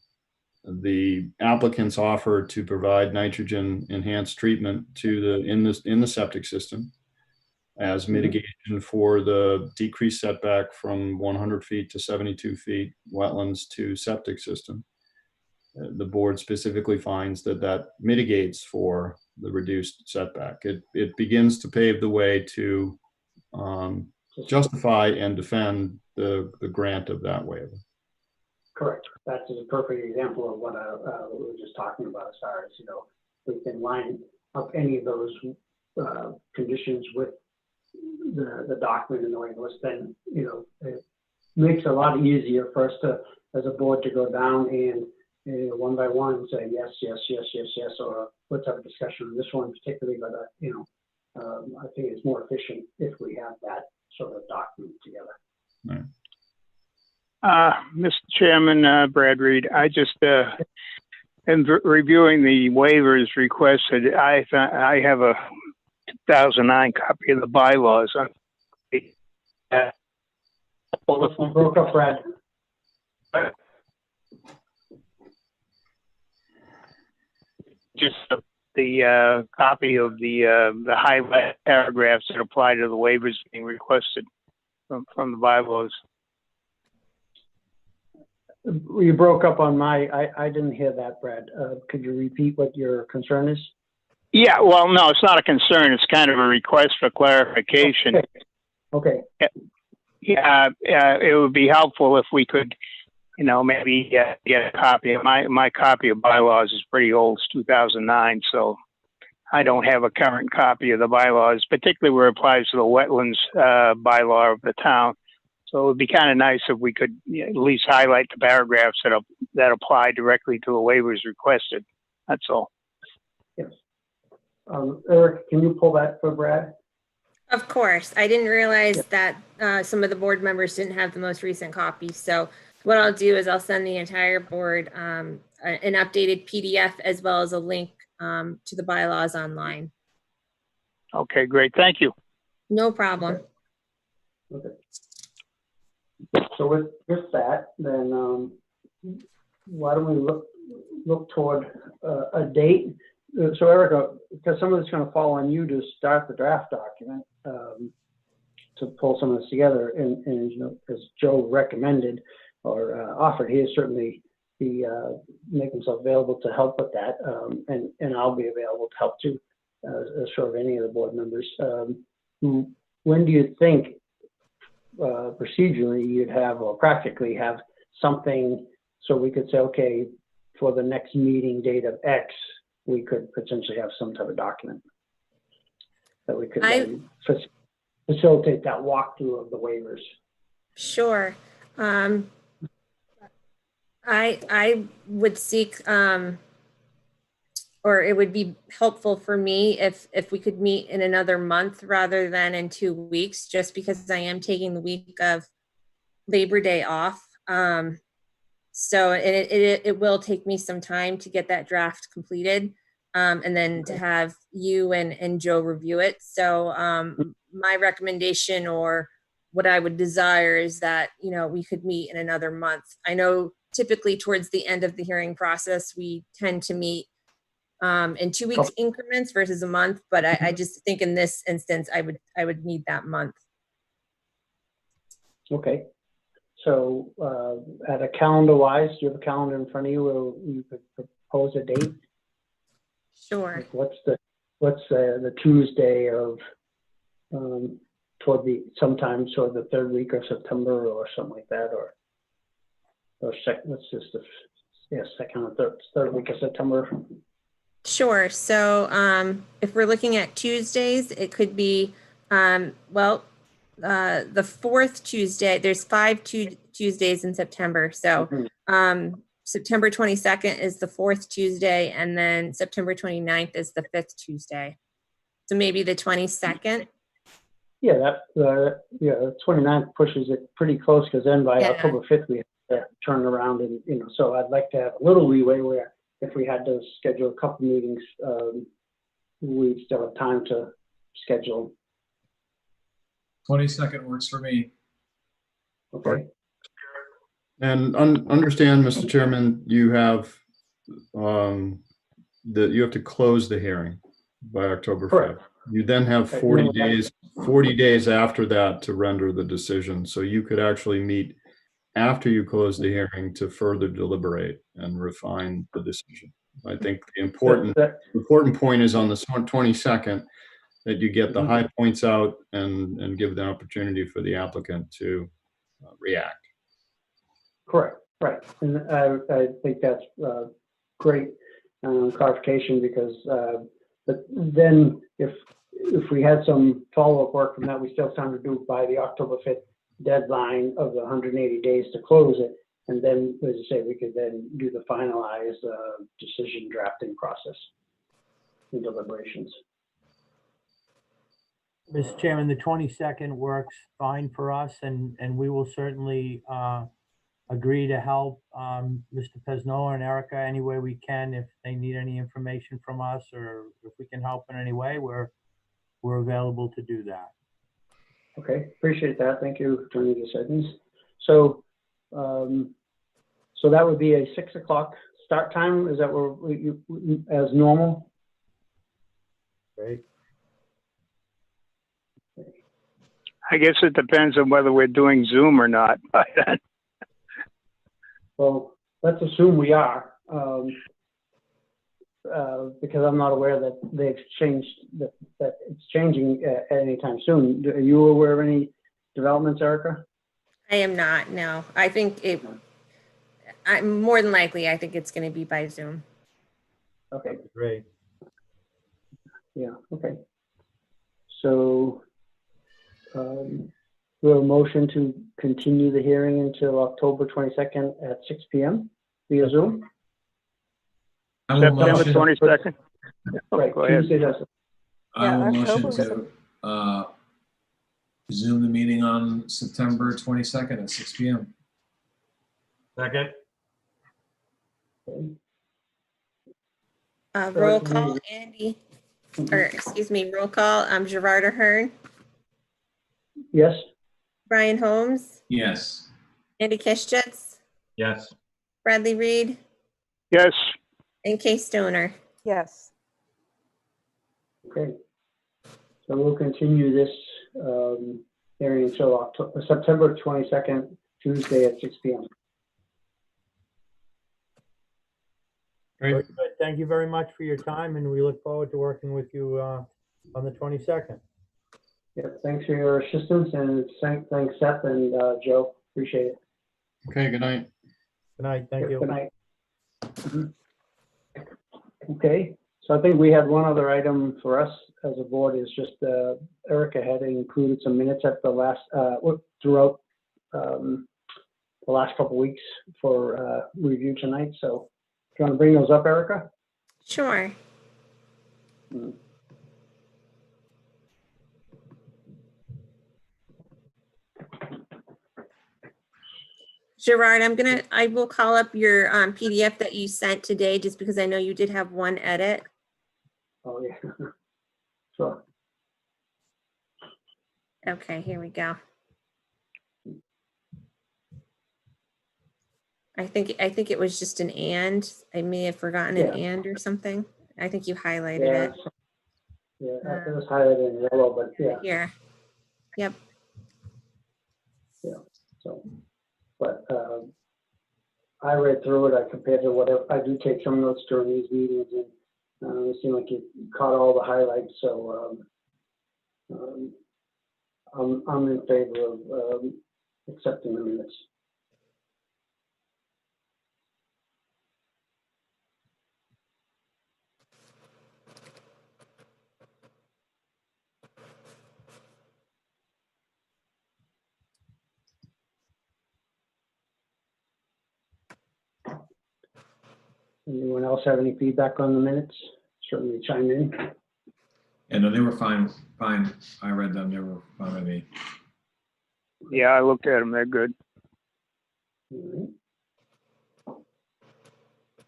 applicant's offer to provide nitrogen enhanced treatment in the septic system as mitigation for the decreased setback from 100 feet to 72 feet wetlands to septic system, the board specifically finds that mitigates for the reduced setback. It begins to pave the way to justify and defend the grant of that waiver. Correct. That's a perfect example of what we were just talking about, as far as, we can line up any of those conditions with the document and the waiver list. Then, it makes it a lot easier for us as a board to go down and one by one say yes, yes, yes, yes, yes, or let's have a discussion on this one particularly. But I think it's more efficient if we have that sort of document together. Right. Mr. Chairman, Brad Reed, I just am reviewing the waivers requested. I have a 2009 copy of the bylaws. Broke up, Brad. Just the copy of the highlight paragraphs that apply to the waivers being requested from the bylaws. You broke up on I didn't hear that, Brad. Could you repeat what your concern is? Yeah, well, no, it's not a concern. It's kind of a request for clarification. Okay. Yeah, it would be helpful if we could, maybe get a copy. My copy of bylaws is pretty old. It's 2009, so I don't have a current copy of the bylaws, particularly where it applies to the wetlands bylaw of the town. So it would be kind of nice if we could at least highlight the paragraphs that apply directly to the waivers requested. That's all. Yes. Eric, can you pull that for Brad? Of course. I didn't realize that some of the board members didn't have the most recent copy. So what I'll do is I'll send the entire board an updated PDF as well as a link to the bylaws online. Okay, great. Thank you. No problem. Okay. So with that, then why don't we look toward a date? So Erica, because some of it's going to fall on you to start the draft document, to pull some of this together, and you know, as Joe recommended or offered, he is certainly make himself available to help with that, and I'll be available to help too, as sort of any of the board members. When do you think procedurally you'd have, or practically have, something so we could say, okay, for the next meeting date of X, we could potentially have some type of document that we could facilitate that walkthrough of the waivers? Sure. I would seek, or it would be helpful for me if we could meet in another month rather than in 2 weeks, just because I am taking the week of Labor Day off. So it will take me some time to get that draft completed, and then to have you and Joe review it. So my recommendation, or what I would desire, is that, you know, we could meet in another month. I know typically towards the end of the hearing process, we tend to meet in 2 weeks increments versus a month, but I just think in this instance, I would need that month. Okay. So at a calendar wise, do you have a calendar in front of you where you could propose a date? Sure. Like what's the Tuesday of sometime toward the third week of September or something like that, or second or third week of September. Sure. So if we're looking at Tuesdays, it could be the fourth Tuesday. There's 5 Tuesdays in September. So September 22nd is the 4th Tuesday, and then September 29th is the 5th Tuesday. So maybe the 22nd. Yeah, the 29th pushes it pretty close, because then by October 5th we have to turn around, and so I'd like to have a little leeway where if we had to schedule a couple meetings, we still have time to schedule. 22nd works for me. Okay. And understand, Mr. Chairman, you have you have to close the hearing by October 5th. Correct. You then have 40 days after that to render the decision. So you could actually meet after you close the hearing to further deliberate and refine the decision. I think the important point is on the 22nd, that you get the high points out and give the opportunity for the applicant to react. Correct, right. And I think that's great clarification, because but then if we had some follow-up work from that, we still have time to do by the October 5th deadline of the 180 days to close it. And then, as I say, we could then do the finalized decision drafting process and deliberations. Mr. Chairman, the 22nd works fine for us, and we will certainly agree to help Mr. Pesnoa and Erica any way we can. If they need any information from us, or if we can help in any way, we're available to do that. Okay, appreciate that. Thank you, Attorney DeSedens. So, so that would be a 6 o'clock start time. Is that where as normal? Great. I guess it depends on whether we're doing Zoom or not. Well, let's assume we are, because I'm not aware that they've changed, that it's changing at any time soon. Are you aware of any developments, Erica? I am not, no. I think I'm more than likely, I think it's going to be by Zoom. Okay. Great. Yeah, okay. So, we have a motion to continue the hearing until October 22nd at 6 PM via Zoom. I will September motion, 22nd. Right, Go ahead. Tuesday, that's I will Yeah, motion October. to resume the meeting on September 22nd at 6 PM. Second, okay. Roll call, Andy, or excuse me, roll call, Gerard Ahern, Yes, Brian Holmes, Yes. Andy Kishitz, yes. Bradley Reed, Yes, and Kay Stoner. Yes. okay. So we'll continue this hearing until September 22nd, Tuesday at 6 PM. Very Great. good. Thank you very much for your time, and we look forward to working with you on the 22nd. Yeah, thanks for your assistance, and thanks Seth and Joe, appreciate it. Okay, good night. Good night. Thank Yep, you. good night. Mhm. Okay, so I think we had one other item for us as a board, is just Erica had included some minutes at the last, throughout the last couple weeks for review tonight, so do you want to bring those up, Erica? Sure. Mm. Gerard, I will call up your PDF that you sent today, just because I know you did have one edit. Oh, yeah. Sure. Okay, here we go. I think it was just an and. I may have forgotten an Yeah. and or something. I think you highlighted Yeah, it. yeah, it was highlighted in yellow, but yeah, Here. Yep. so, but I read through it, I compared to whatever, I do take some notes during these meetings, and it seemed like you caught all the highlights, so I'm in favor of accepting the minutes. Anyone else have any feedback on the minutes? Certainly chime in. Yeah, no, they were fine. I read them. They were fine with me. yeah, I looked at them. They're good. All right.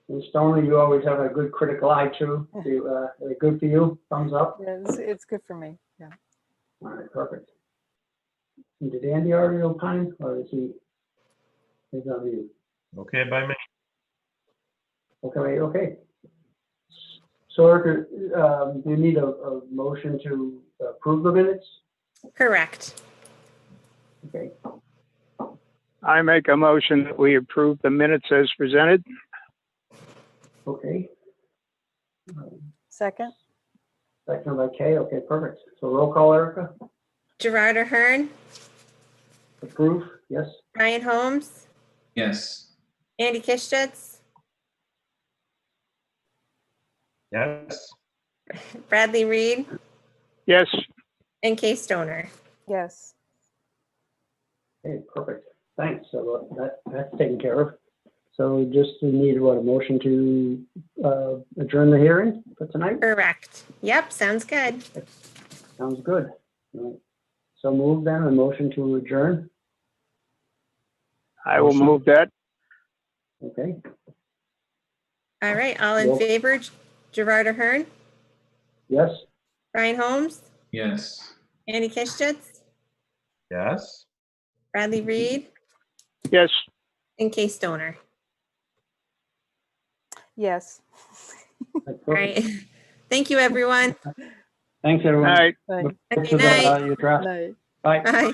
And Stoner, you always have a good critical eye too. Are they good for you? Thumbs up? Yeah, it's good for me. Yeah. All right, perfect. And did Andy already opine, or is he's on mute? Okay by me. Okay. So, Erica, you need a motion to approve the minutes? Correct. Okay, I make a motion that we approve the minutes as presented. okay. Second? Second by Kay, okay, perfect. So roll call, Erica? Gerard Ahern, Approve, yes? Brian Holmes, Yes. Andy Kishitz, Yes. Bradley Reed, Yes, and Kay Stoner. Yes. Okay, perfect. Thanks. So that's taken care of. So just we need a motion to adjourn the hearing for tonight? Correct. Yep, sounds good. Sounds good. All right. So move then, a motion to adjourn. I will move that. Okay, All right, all in Roll- favor, Gerard Ahern, yes? Brian Holmes, Yes. Andy Kishitz, Yes. Bradley Reed, Yes. and Kay Stoner. Yes. That's All perfect. right. Thank you, everyone. Thanks, All everyone. right. Thanks. Look Good forward to night. your draft. Night. Bye. Bye.